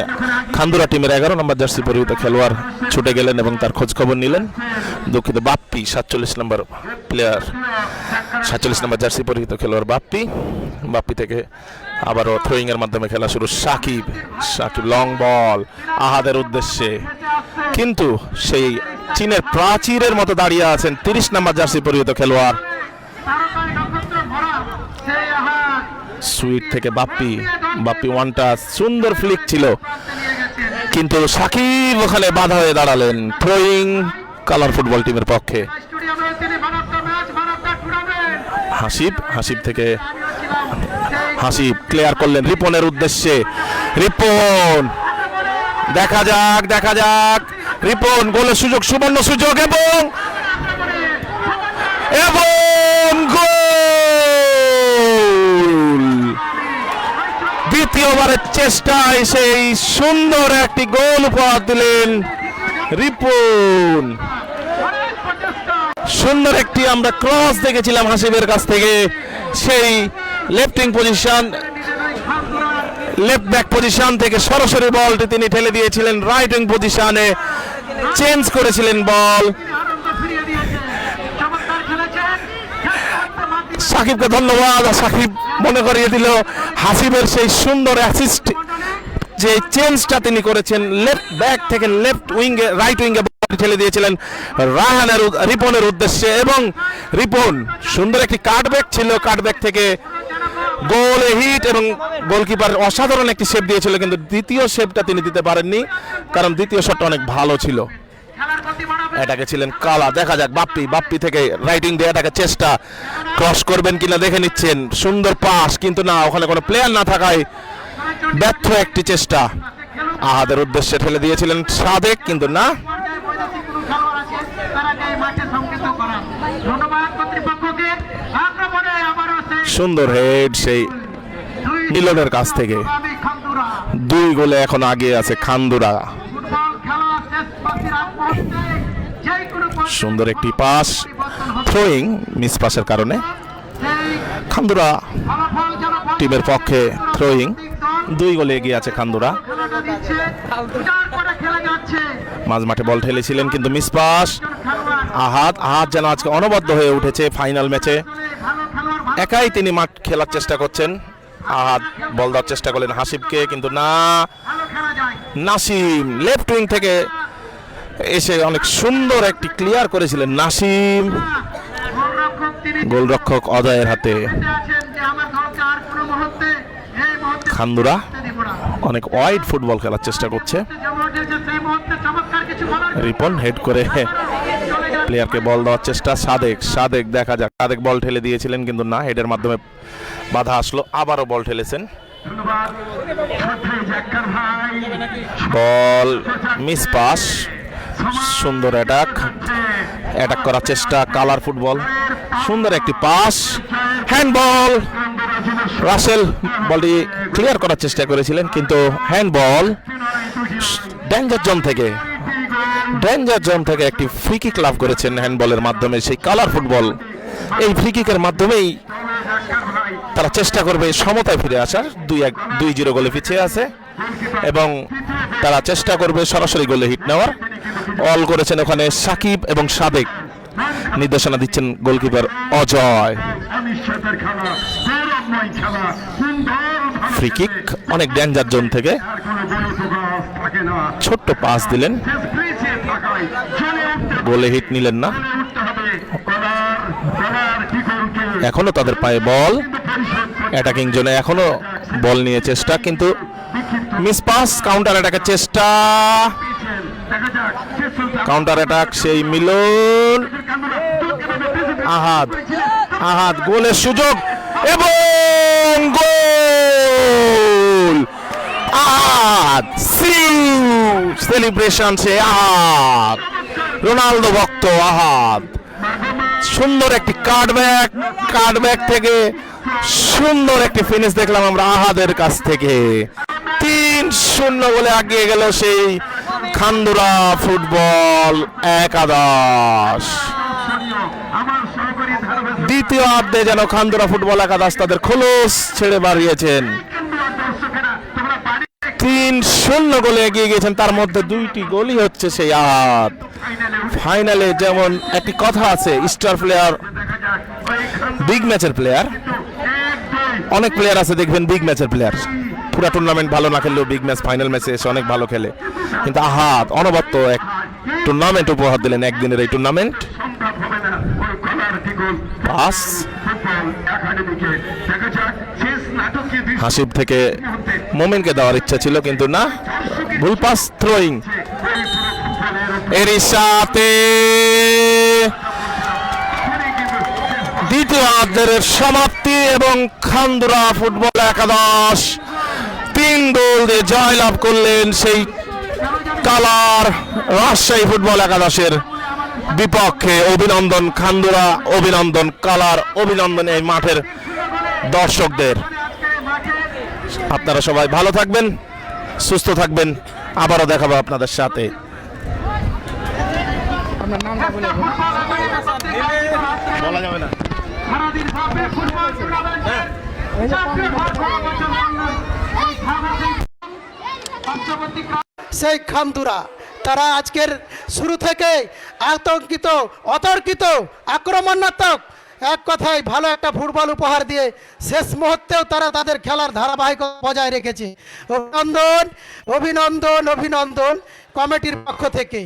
খান্দুরা টিমের 11 নম্বর জার্সি পরিহিত খেলোয়াড় ছুটে গেলেন এবং তার খোঁজ খবর নিলেন। দুঃখিত, বাপ্পি 47 নম্বর প্লেয়ার, 47 নম্বর জার্সি পরিহিত খেলোয়াড় বাপ্পি। বাপ্পি থেকে আবারও থ্রোয়িং এর মাধ্যমে খেলা শুরু। সাকিব, সাকিব লং বল আহাদের উদ্দেশ্যে, কিন্তু সেই চীনের প্রাচীরের মতো দাঁড়িয়ে আছেন 30 নম্বর জার্সি পরিহিত খেলোয়াড়। সুইট থেকে বাপ্পি, বাপ্পি ওয়ান টাচ, সুন্দর ফ্লিক ছিল কিন্তু সাকিব ওখানে বাধা হয়ে দাঁড়ালেন। থ্রোয়িং কালার ফুটবল টিমের পক্ষে। হাসিব, হাসিব থেকে হাসিব ক্লিয়ার করলেন রিপনের উদ্দেশ্যে। রিপন, দেখা যাক দেখা যাক, রিপন গোলের সুযোগ, সুবর্ণ সুযোগ এবং এবং গোল। দ্বিতীয়বারের চেষ্টায় সেই সুন্দর একটি গোল উপহার দিলেন রিপন। সুন্দর একটি আমরা ক্রস দেখেছিলাম হাসিবের কাছ থেকে, সেই left wing position, left back position থেকে সরাসরি বলটি তিনি ঠেলে দিয়েছিলেন রাইট উইং পজিশনে, চেঞ্জ করেছিলেন বল। সাকিবকে ধন্যবাদ, সাকিব মনে করিয়ে দিল হাসিবের সেই সুন্দর অ্যাসিস্ট, যে চেঞ্জটা তিনি করেছেন লেফট ব্যাক থেকে লেফট উইঙ্গে রাইট উইঙ্গে ঠেলে দিয়েছিলেন রাহানের রিপনের উদ্দেশ্যে, এবং রিপন সুন্দর একটি কাটব্যাক ছিল, কাটব্যাক থেকে গোলে হিট এবং গোলকিপার অসাধারণ একটি সেভ দিয়েছিল, কিন্তু দ্বিতীয় সেভটা তিনি দিতে পারেননি কারণ দ্বিতীয় শটটা অনেক ভালো ছিল। এটাকে ছিলেন কালা। দেখা যাক বাপ্পি, বাপ্পি থেকে রাইটিং দিয়ে এটাকে চেষ্টা, ক্রস করবেন কিনা দেখে নিচ্ছেন। সুন্দর পাস, কিন্তু না, ওখানে কোনো প্লেয়ার না থাকায় ব্যর্থ একটি চেষ্টা। আহাদের উদ্দেশ্যে ঠেলে দিয়েছিলেন সাদেক, কিন্তু না। সুন্দর হেড সেই মিলনের কাছ থেকে। 2 গোলে এখন আগে আছে খান্দুরা। সুন্দর একটি পাস, থ্রোয়িং মিস পাসের কারণে খান্দুরা টিমের পক্ষে থ্রোয়িং। 2 গোলে এগিয়ে আছে খান্দুরা। মাঝ মাঠে বল ঠেলেছিলেন, কিন্তু মিস পাস। আহাদ যেন আজকে অনবদ্য হয়ে উঠেছে ফাইনাল ম্যাচে। একাই তিনি মাঠ খেলার চেষ্টা করছেন। আহাদ বল দেওয়ার চেষ্টা করলেন হাসিবকে, কিন্তু না। নাসিম লেফট উইং থেকে এসে অনেক সুন্দর একটি ক্লিয়ার করেছিলেন নাসিম। গোলরক্ষক অজয়ের হাতে। খান্দুরা অনেক ওয়াইড ফুটবল খেলার চেষ্টা করছে। রিপন হেড করে প্লেয়ারকে বল দেওয়ার চেষ্টা। সাদেক দেখা যাক, সাদেক বল ঠেলে দিয়েছিলেন, কিন্তু না, হেডের মাধ্যমে বাধা আসলো। আবারও বল ঠেলেছেন, বল মিস পাস। সুন্দর অ্যাটাক করার চেষ্টা, কালার ফুটবল। সুন্দর একটি পাস, হ্যান্ডবল। রাসেল বলটি ক্লিয়ার করার চেষ্টা করেছিলেন, কিন্তু হ্যান্ডবল। ডেঞ্জার জোন থেকে একটি ফ্রি কিক লাভ করেছেন হ্যান্ডবলের মাধ্যমে সেই কালার ফুটবল। এই ফ্রি কিকের মাধ্যমেই তারা চেষ্টা করবে সমতায় ফিরে আসার। 2-0 গোলে পিছিয়ে আছে এবং তারা চেষ্টা করবে সরাসরি গোলে হিট নেওয়ার। অল করেছেন ওখানে সাকিব এবং সাদেক, নির্দেশনা দিচ্ছেন গোলকিপার অজয়। ফ্রি কিক অনেক ডেঞ্জার জোন থেকে ছোট্ট পাস দিলেন, গোলে হিট নিলেন না। এখনো তাদের পায়ে বল, অ্যাটাকিং জোনে এখনো বল নিয়ে চেষ্টা, কিন্তু মিস পাস। কাউন্টার অ্যাটাকের চেষ্টা, কাউন্টার অ্যাটাক সেই মিলন। আহাদ গোলের সুযোগ এবং গোল। আহাদ সেলিব্রেশন সে আহাদ, রোনালদো ভক্ত আহাদ। সুন্দর একটি কাটব্যাক থেকে সুন্দর একটি ফিনিশ দেখলাম আমরা আহাদের কাছ থেকে। 3-0 গোলে এগিয়ে গেল সেই খান্দুরা ফুটবল একাদশ। দ্বিতীয় অর্ধে যেন খান্দুরা ফুটবল একাদশ তাদের খোলস ছেড়ে বাড়িয়েছেন। 3-0 গোলে এগিয়ে গিয়েছেন, তার মধ্যে 2টি গোলই হচ্ছে সেই আহাদ। ফাইনালে যেমন একটি কথা আছে, স্টার প্লেয়ার বিগ ম্যাচের প্লেয়ার। অনেক প্লেয়ার আছে দেখবেন বিগ ম্যাচের প্লেয়ার, পুরো টুর্নামেন্ট ভালো না খেললেও বিগ ম্যাচ ফাইনাল ম্যাচে এসে অনেক ভালো খেলে। কিন্তু আহাদ অনবদ্য এক টুর্নামেন্ট উপহার দিলেন, একদিনের এই টুর্নামেন্ট। পাস হাসিব থেকে মোমেনকে দেওয়ার ইচ্ছা ছিল, কিন্তু না, ভুল পাস। থ্রোয়িং এরই সাথে দ্বিতীয় অর্ধের সমাপ্তি এবং খান্দুরা ফুটবল একাদশ 3 গোল দিয়ে জয়লাভ করলেন সেই কালার রাজশাহী ফুটবল একাদশের বিপক্ষে। অভিনন্দন খান্দুরা, অভিনন্দন কালার, অভিনন্দন এই মাঠের দর্শকদের। আপনারা সবাই ভালো থাকবেন, সুস্থ থাকবেন, আবারও দেখাবো আপনাদের সাথে। বলা যাবে না। সেই খান্দুরা তারা আজকের শুরু থেকে অতর্কিত আক্রমণাত্মক, এক কথায় ভালো একটা ফুটবল উপহার দিয়ে শেষ মুহূর্তেও তারা তাদের খেলার ধারাবাহিকতা বজায় রেখেছে। অভিনন্দন কমিটির পক্ষ থেকে।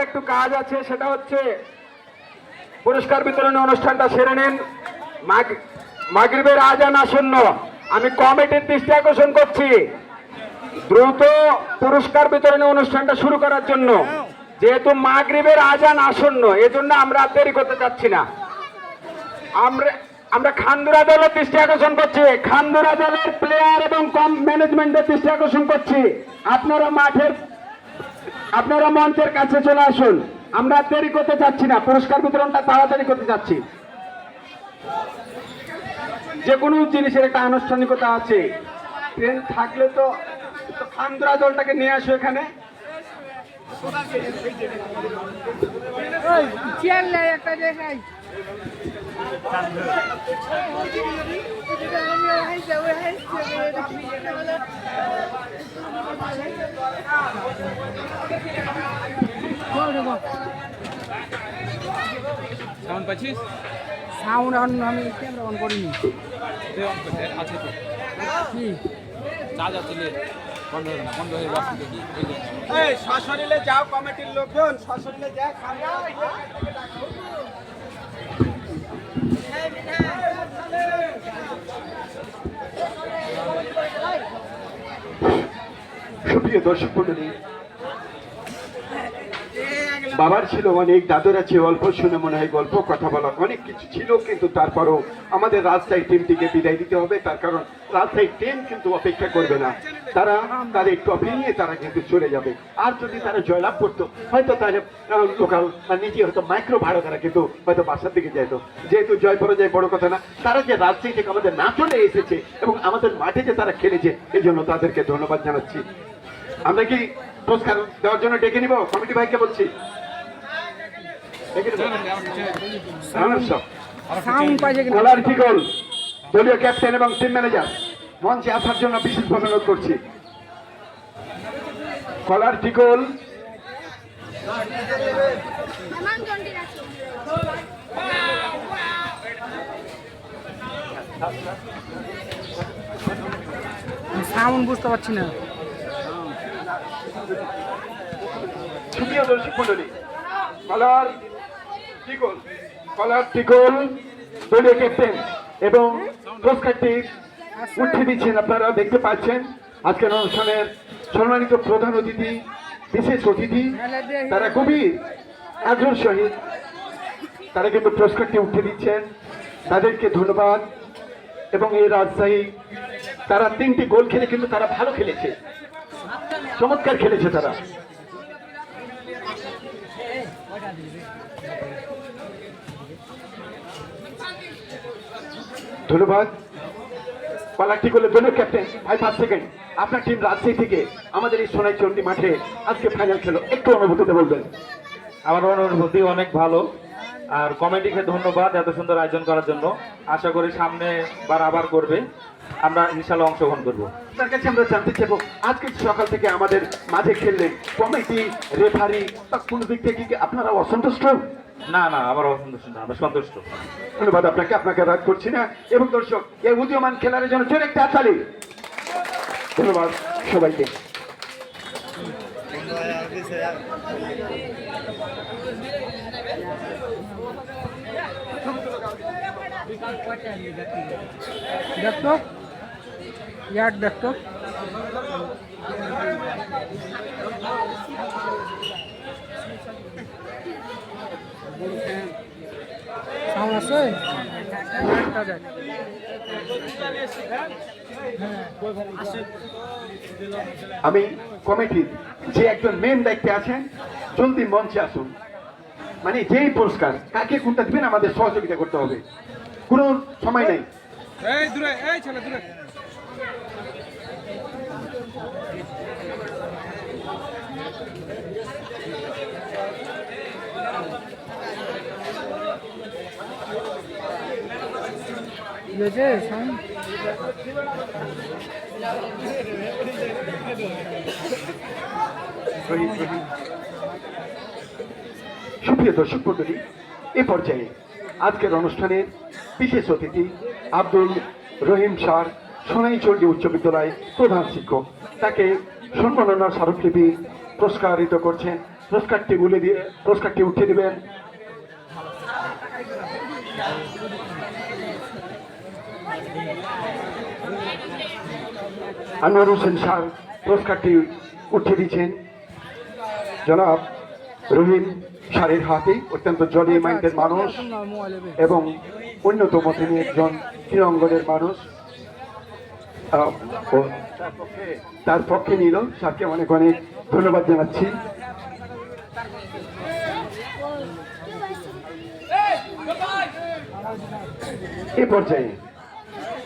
একটু কাজ আছে, সেটা হচ্ছে পুরস্কার বিতরণী অনুষ্ঠানটা সেরে নিন। মাগরিবের আজান আসন্ন, আমি কমিটির দৃষ্টি আকর্ষণ করছি দ্রুত পুরস্কার বিতরণী অনুষ্ঠানটা শুরু করার জন্য, যেহেতু মাগরিবের আজান আসন্ন, এজন্য আমরা দেরি করতে চাচ্ছি না। আমরা খান্দুরা দলের দৃষ্টি আকর্ষণ করছি, খান্দুরা দলের প্লেয়ার এবং ম্যানেজমেন্টের দৃষ্টি আকর্ষণ করছি, আপনারা মঞ্চের কাছে চলে আসুন। আমরা দেরি করতে চাচ্ছি না, পুরস্কার বিতরণটা তাড়াতাড়ি করতে চাচ্ছি। যে কোনো জিনিসের একটা আনুষ্ঠানিকতা আছে, ট্রেন থাকলে তো খান্দুরা দলটাকে নিয়ে আসো এখানে। সাউন্ড পাচ্ছিস? সাউন্ড অন, আমি ক্যামেরা অন করিনি। আছে তো কি চার্জ আছে, বন্ধ হবে না, বন্ধ হয়ে যাবে কি এই যে এই সশরীরে যাও, কমিটির লোকজন সশরীরে যায়। সুপ্রিয় দর্শক মণ্ডলী, বাবার ছিল অনেক, দাদুর আছে অল্প, শুনে মনে হয় গল্প, কথা বলা অনেক কিছু ছিল, কিন্তু তারপরও আমাদের রাজশাহী টিমটিকে বিদায় দিতে হবে। তার কারণ রাজশাহী টিম কিন্তু অপেক্ষা করবে না, তারা তাদের ট্রফি নিয়ে তারা কিন্তু চলে যাবে। আর যদি তারা জয়লাভ করতো, হয়তো তাহলে লোকাল নিজে হয়তো মাইক্রো ভাড়া তারা কিন্তু হয়তো বাসার দিকে যেত। যেহেতু জয় পরাজয় বড় কথা না, তারা যে রাজশাহী থেকে আমাদের না চলে এসেছে এবং আমাদের মাঠে যে তারা খেলেছে, এই জন্য তাদেরকে ধন্যবাদ জানাচ্ছি। আমরা কি পুরস্কার দেওয়ার জন্য ডেকে নিব? কমিটি ভাইকে বলছি, দলীয় ক্যাপ্টেন এবং টিম ম্যানেজার মঞ্চে আসার জন্য বিশেষভাবে অনুরোধ করছি। কলার টিকল, সাউন্ড বুঝতে পারছি না। সুপ্রিয় দর্শক মন্ডলী, কলার টিকল দলীয় ক্যাপ্টেন এবং পুরস্কারটি উঠিয়ে দিচ্ছেন। আপনারা দেখতে পাচ্ছেন আজকের অনুষ্ঠানের সম্মানিত প্রধান অতিথি, বিশেষ অতিথি, তারা খুবই আগ্রহ সহিত তারা কিন্তু পুরস্কারটি উঠিয়ে দিচ্ছেন। তাদেরকে ধন্যবাদ। এবং এই রাজশাহী তারা 3টি গোল খেলে কিন্তু তারা ভালো খেলেছে, চমৎকার খেলেছে তারা। ধন্যবাদ। পালাটি করলে দলীয় ক্যাপ্টেন ভাই 5 সেকেন্ড, আপনার টিম রাজশাহী থেকে আমাদের এই সোনাইচন্ডী মাঠে আজকে ফাইনাল খেলো, একটু অনুভূতিতে বলবেন। আমার অনুভূতি অনেক ভালো, আর কমিটিকে ধন্যবাদ এত সুন্দর আয়োজন করার জন্য। আশা করি সামনে বার আবার করবে, আমরা ইনশাল্লাহ অংশগ্রহণ করবো। আপনার কাছে আমরা জানতে চাইবো, আজকে সকাল থেকে আমাদের মাঝে খেললেন, কমিটি, রেফারি বা কোন দিক থেকে কি আপনারা অসন্তুষ্ট? না না, আমার অসন্তুষ্ট না, আমরা সন্তুষ্ট। ধন্যবাদ আপনাকে রাগ করছি না। এবং দর্শক, এই উদীয়মান খেলার জন্য জোরে একটা হাততালি। ধন্যবাদ সবাইকে। দেখতো ইয়ার দেখতো সাউন্ড আছে। আমি কমিটির যে একজন মেন দায়িত্বে আছেন, জলদি মঞ্চে আসুন। মানে যেই পুরস্কার কাকে কোনটা দিবেন আমাদের সহযোগিতা করতে হবে, কোনো সময় নেই। এই দূরে, এই ছেলে দূরে। সুপ্রিয় দর্শক মণ্ডলী, এ পর্যায়ে আজকের অনুষ্ঠানের বিশেষ অতিথি আব্দুল রহিম স্যার, সোনাইচন্ডী উচ্চ বিদ্যালয় প্রধান শিক্ষক, তাকে সম্মাননা স্মারকলিপি পুরস্কারিত করছেন পুরস্কারটি বলে দিয়ে পুরস্কারটি উঠিয়ে দেবেন। আনোয়ার হোসেন স্যার পুরস্কারটি উঠিয়ে দিচ্ছেন জনাব রহিম স্যারের হাতে। অত্যন্ত জলীয় মাইন্ডের মানুষ এবং অন্যতম তিনি একজন ক্রীড়াঙ্গনের মানুষ। তার পক্ষে নিল, স্যারকে অনেক অনেক ধন্যবাদ জানাচ্ছি।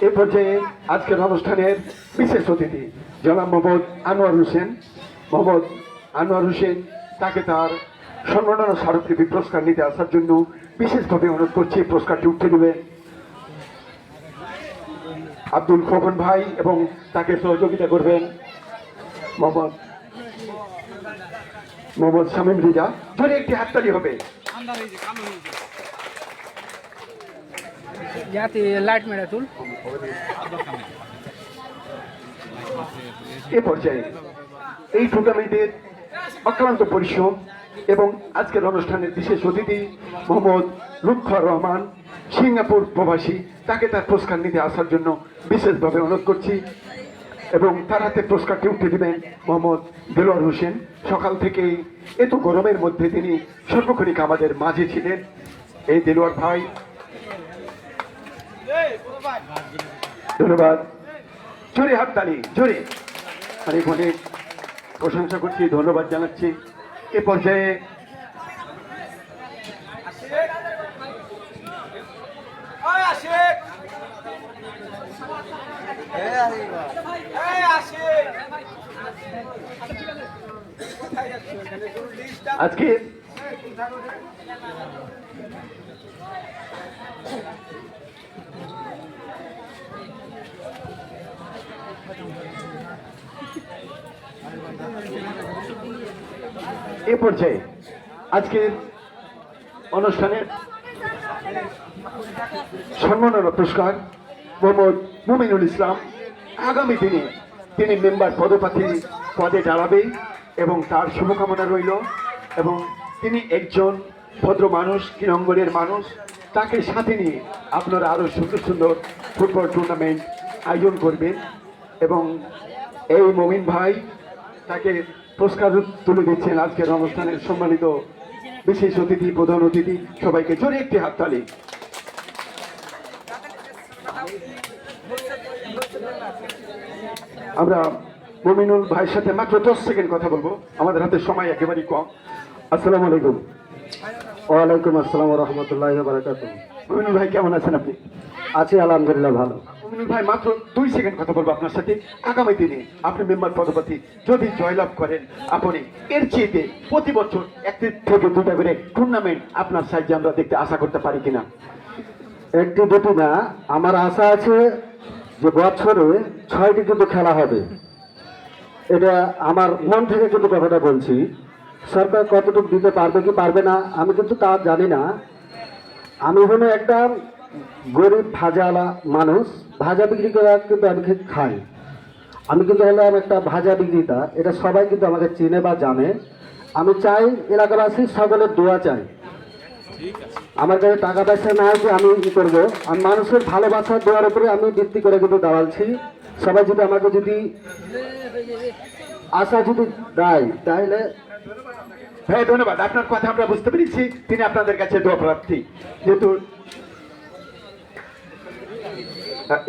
এ পর্যায়ে আজকের অনুষ্ঠানের বিশেষ অতিথি জনাব মোহাম্মদ আনোয়ার হোসেন তাকে তার সম্মাননা স্মারকলিপি পুরস্কার নিতে আসার জন্য বিশেষভাবে অনুরোধ করছি। পুরস্কারটি উঠে দেবে আব্দুল খোকন ভাই এবং তাকে সহযোগিতা করবেন মোহাম্মদ শামীম রিজা। ধরে একটি হাততালি হবে। এ পর্যায়ে এই টুর্নামেন্টের অক্লান্ত পরিশ্রম এবং আজকের অনুষ্ঠানের বিশেষ অতিথি মোহাম্মদ লুৎফর রহমান, সিঙ্গাপুর প্রবাসী, তাকে তার পুরস্কার নিতে আসার জন্য বিশেষভাবে অনুরোধ করছি এবং তার হাতে পুরস্কারটি উঠে দেবেন মোহাম্মদ দেলোয়ার হোসেন। সকাল থেকেই এত গরমের মধ্যে তিনি সর্বক্ষণিক আমাদের মাঝে ছিলেন। এই দেলোয়ার ভাই, ধন্যবাদ। জোরে হাততালি, জোরে। অনেক অনেক প্রশংসা করছি, ধন্যবাদ জানাচ্ছি। এ পর্যায়ে আজকে আজকের অনুষ্ঠানের সম্মাননা পুরস্কার মোহাম্মদ মুমিনুল ইসলাম। আগামী দিনে তিনি মেম্বার পদে দাঁড়াবে এবং তার শুভকামনা রইল। এবং তিনি একজন ভদ্র মানুষ, ক্রীড়াঙ্গনের মানুষ। তাকে সাথে নিয়ে আপনারা আরও সুন্দর সুন্দর ফুটবল টুর্নামেন্ট আয়োজন করবেন এবং এই মমিন ভাই তাকে পুরস্কার তুলে দিচ্ছেন আজকের অনুষ্ঠানের সম্মানিত বিশেষ অতিথি, প্রধান অতিথি। সবাইকে জোরে একটি হাততালি। আমরা মমিনুল ভাইয়ের সাথে মাত্র 10 সেকেন্ড কথা বলবো, আমাদের হাতে সময় একেবারেই কম। আসসালামু আলাইকুম। ওয়ালাইকুম আসসালাম রহমতুল্লাহ বারাকাতুহু। মমিনুল ভাই কেমন আছেন আপনি? আছি আলহামদুলিল্লাহ ভালো। মমিনুল ভাই মাত্র 2 সেকেন্ড কথা বলবো আপনার সাথে। আগামী দিনে আপনি মেম্বার পদপ্রার্থী যদি জয়লাভ করেন, আপনি এর চেয়ে প্রতি বছর 1 থেকে 2টা করে টুর্নামেন্ট আপনার সাহায্যে আমরা দেখতে আশা করতে পারি কিনা? 1টি 2টি না, আমার আশা আছে যে বছরে 6টি কিন্তু খেলা হবে। এটা আমার মন থেকে কিন্তু কথাটা বলছি। সরকার কতটুকু দিতে পারবে কি পারবে না আমি কিন্তু তা জানি না। আমি হলো একটা গরিব ভাজাওয়ালা মানুষ, ভাজা বিক্রি করে কিন্তু আমি খাই। আমি কিন্তু হলাম একটা ভাজা বিক্রেতা, এটা সবাই কিন্তু আমাকে চেনে বা জানে। আমি চাই এলাকাবাসী সকলের দোয়া চাই। আমার কাছে টাকা পয়সা না যে আমি ই করবো, আমি মানুষের ভালোবাসার দোয়ার উপরে আমি ভিত্তি করে কিন্তু দাঁড়াচ্ছি। সবাই যদি আমাকে যদি আশা যদি দেয় তাহলে। ভাই ধন্যবাদ, আপনার কথা আমরা বুঝতে পেরেছি। তিনি আপনাদের কাছে দোয়া প্রার্থী। যেহেতু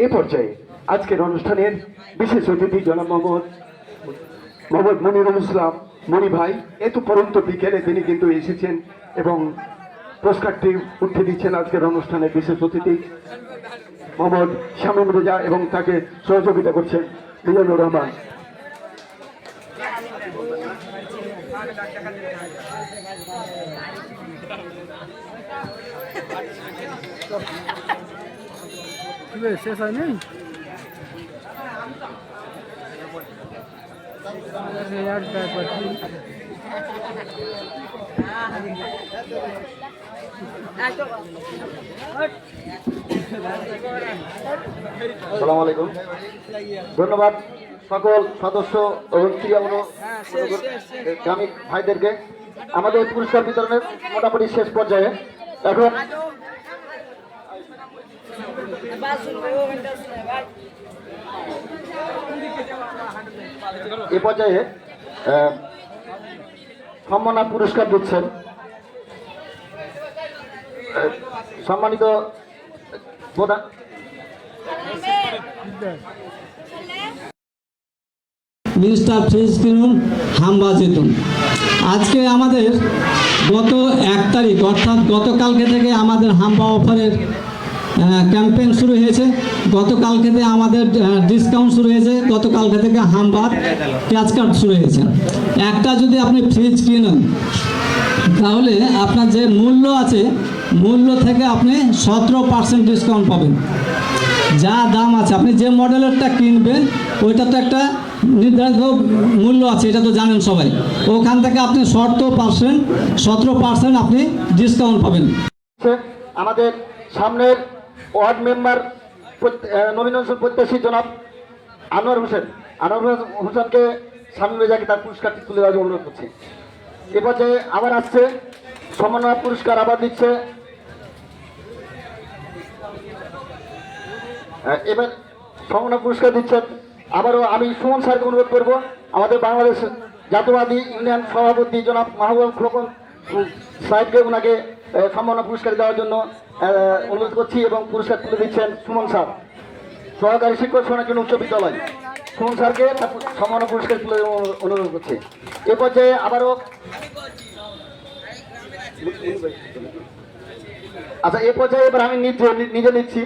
এ পর্যায়ে আজকের অনুষ্ঠানের বিশেষ অতিথি জনাব মোহাম্মদ মনিরুল ইসলাম মনি ভাই, এত পরন্ত বিকেলে তিনি কিন্তু এসেছেন এবং পুরস্কারটি উঠিয়ে দিচ্ছেন আজকের অনুষ্ঠানের বিশেষ অতিথি মোহাম্মদ শামীম রেজা এবং তাকে সহযোগিতা করছেন মিজানুর রহমান। শেষ হয়নি। আসসালামু আলাইকুম। ধন্যবাদ সকল সদস্য এবং ক্রীড়া গ্রামীণ ভাইদেরকে। আমাদের পুরস্কার বিতরণের মোটামুটি শেষ পর্যায়ে। এখন এ পর্যায়ে সম্মাননা পুরস্কার দিচ্ছেন সম্মানিত প্রধান মিস্টার ফ্রিজ কিনুন হাম্বা জিতুন। আজকে আমাদের গত 1 তারিখ অর্থাৎ গতকালকে থেকে আমাদের হাম্বা অফারের ক্যাম্পেইন শুরু হয়েছে। গতকালকে থেকে আমাদের ডিসকাউন্ট শুরু হয়েছে। গতকালকে থেকে হাম্বার ক্যাচ কার্ড শুরু হয়েছে। একটা যদি আপনি ফ্রিজ কিনেন তাহলে আপনার যে মূল্য আছে মূল্য থেকে আপনি 17% ডিসকাউন্ট পাবেন। যা দাম আছে আপনি যে মডেলেরটা কিনবেন ওইটা তো একটা নির্ধারিত মূল্য আছে, এটা তো জানেন সবাই। ওখান থেকে আপনি 17% আপনি ডিসকাউন্ট পাবেন। আমাদের সামনের ওয়ার্ড মেম্বার নমিনেশন প্রত্যাশী জনাব আনোয়ার হোসেনকে সামনে রেজাকে তার পুরস্কারটি তুলে দেওয়ার অনুরোধ করছি। এ পর্যায়ে আবার আসছে সম্মাননা পুরস্কার আবার দিচ্ছে। এবার সম্মাননা পুরস্কার দিচ্ছেন আবারও আমি সুমন স্যারকে অনুরোধ করব আমাদের বাংলাদেশ জাতীয়বাদী ইউনিয়ন সভাপতি জনাব মাহবুব খোকন সাহেবকে ওনাকে সম্মাননা পুরস্কার দেওয়ার জন্য অনুরোধ করছি এবং পুরস্কার তুলে দিচ্ছেন সুমন স্যার, সহকারী শিক্ষক সোনাচুন উচ্চ বিদ্যালয়। সুমন স্যারকে সম্মাননা পুরস্কার তুলে দেওয়ার অনুরোধ করছি। এ পর্যায়ে আবারও আচ্ছা এ পর্যায়ে এবার আমি নিজে নিচ্ছি।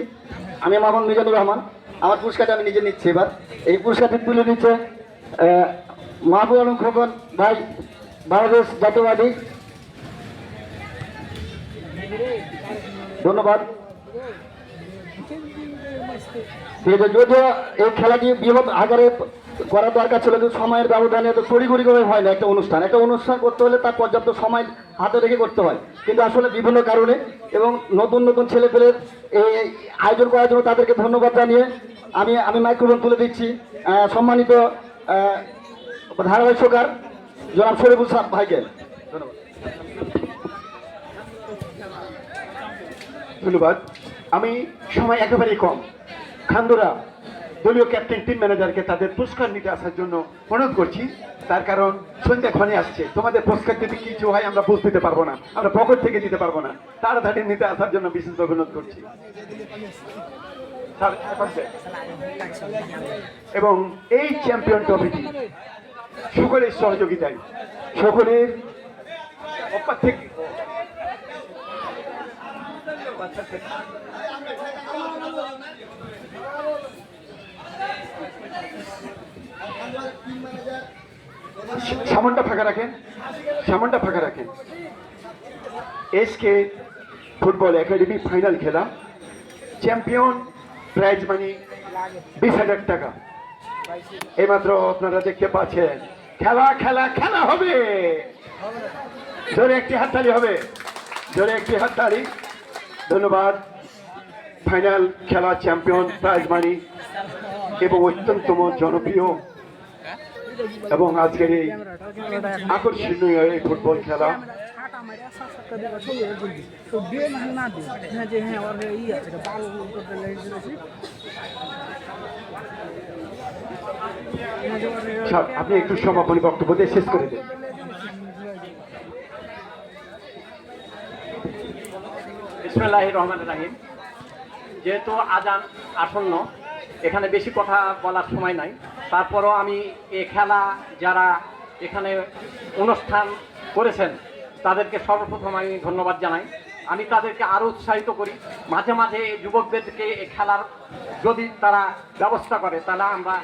আমি মোহাম্মদ মিজানুর রহমান, আমার পুরস্কারটা আমি নিজে নিচ্ছি। এবার এই পুরস্কারটি তুলে দিচ্ছে মাহবুব আলম খোকন ভাই, বাংলাদেশ জাতীয়বাদী। ধন্যবাদ। ঠিক আছে, যদিও এই খেলাটি বৃহৎ আকারে করার দরকার ছিল কিন্তু সময়ের ব্যবধানে তো তড়িঘড়ি করে হয় না। একটা অনুষ্ঠান করতে হলে তার পর্যাপ্ত সময় হাতে রেখে করতে হয়, কিন্তু আসলে বিভিন্ন কারণে এবং নতুন নতুন ছেলেপেলের এই আয়োজন করার জন্য তাদেরকে ধন্যবাদ জানিয়ে আমি মাইক্রোফোন তুলে দিচ্ছি সম্মানিত ধারাভাষ্যকার জনাব শরীফুল সাহেব ভাইকে। ধন্যবাদ। আমি সময় একেবারেই কম। খান্দুরা দলীয় ক্যাপ্টেন টিম ম্যানেজারকে তাদের পুরস্কার নিতে আসার জন্য অনুরোধ করছি। তার কারণ সন্ধ্যা ক্ষণে আসছে, তোমাদের পুরস্কার যদি কিছু হয় আমরা বুঝ দিতে পারবো না, আমরা পকেট থেকে দিতে পারবো না। তাড়াতাড়ি নিতে আসার জন্য বিশেষ অনুরোধ করছি। এবং এই চ্যাম্পিয়ন ট্রফিটি সকলের সহযোগিতায় সকলের পক্ষ থেকে সামনটা ফাঁকা রাখেন। এসকে ফুটবল একাডেমি ফাইনাল খেলা, চ্যাম্পিয়ন প্রাইজ মানি 20,000 টাকা। এইমাত্র আপনারা দেখতে পাচ্ছেন খেলা হবে। জোরে একটি হাততালি। ধন্যবাদ। ফাইনাল খেলা, চ্যাম্পিয়ন প্রাইজ মানি এবং অত্যন্ত জনপ্রিয় এবং আজকের এই আকর্ষণীয় এই ফুটবল খেলা আপনি একটু সমাপনী বক্তব্য দিয়ে শেষ করে দেন। বিসমিল্লাহির রহমানির রহিম। যেহেতু আজান আসন্ন, এখানে বেশি কথা বলার সময় নাই, তারপরও আমি এই খেলা যারা এখানে অনুষ্ঠান করেছেন তাদেরকে সর্বপ্রথম আমি ধন্যবাদ জানাই। আমি তাদেরকে আরও উৎসাহিত করি, মাঝে মাঝে যুবকদেরকে এই খেলার যদি তারা ব্যবস্থা করে তাহলে আমরা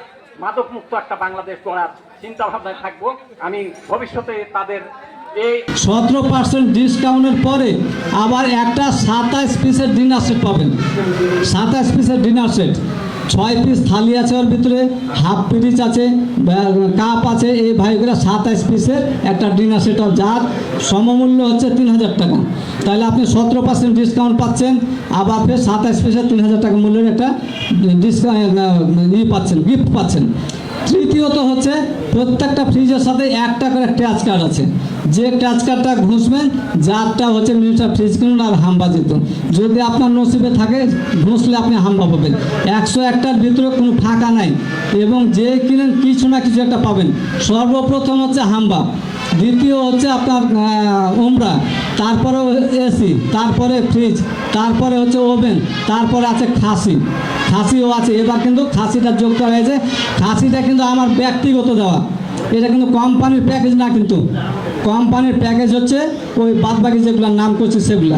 মাদকমুক্ত একটা বাংলাদেশ গড়ার চিন্তাভাবনায় থাকবো। আমি ভবিষ্যতে তাদের এই 17% ডিসকাউন্টের পরে আবার একটা 27 পিসের ডিনার সেট পাবেন। 27 পিসের ডিনার সেট, 6 পিস থালি আছে, ওর ভিতরে হাফ পিরিচ আছে, কাপ আছে। এই ভাইগুলো 27 পিসের একটা ডিনার সেট, যার সমমূল্য হচ্ছে 3,000 টাকা। তাহলে আপনি 17% ডিসকাউন্ট পাচ্ছেন, আবার ফের 27 পিসের 3,000 টাকা মূল্যের একটা ডিসকাউন্ট গিফট পাচ্ছেন। তৃতীয়ত হচ্ছে প্রত্যেকটা ফ্রিজের সাথে একটা করে ট্যাচ কার্ড আছে। যে ক্র্যাচ কার্ডটা ঘুষবেন যারটা হচ্ছে মিনিস্টার ফ্রিজ কিনুন আর হাম্বা জিতুন। যদি আপনার নসিবে থাকে ঘুষলে আপনি হাম্বা পাবেন। 101টার ভিতরে কোনো ফাঁকা নাই এবং যে কিনেন কিছু না কিছু একটা পাবেন। সর্বপ্রথম হচ্ছে হাম্বা, দ্বিতীয় হচ্ছে আপনার উমরা, তারপরে এসি, তারপরে ফ্রিজ, তারপরে হচ্ছে ওভেন, তারপরে আছে খাসিও আছে। এবার কিন্তু খাসিটা যোগ করা হয়েছে। খাসিটা কিন্তু আমার ব্যক্তিগত দেওয়া, এটা কিন্তু কোম্পানির প্যাকেজ না, কিন্তু কোম্পানির প্যাকেজ হচ্ছে ওই বাদবাকি যেগুলোর নাম করছে সেগুলা।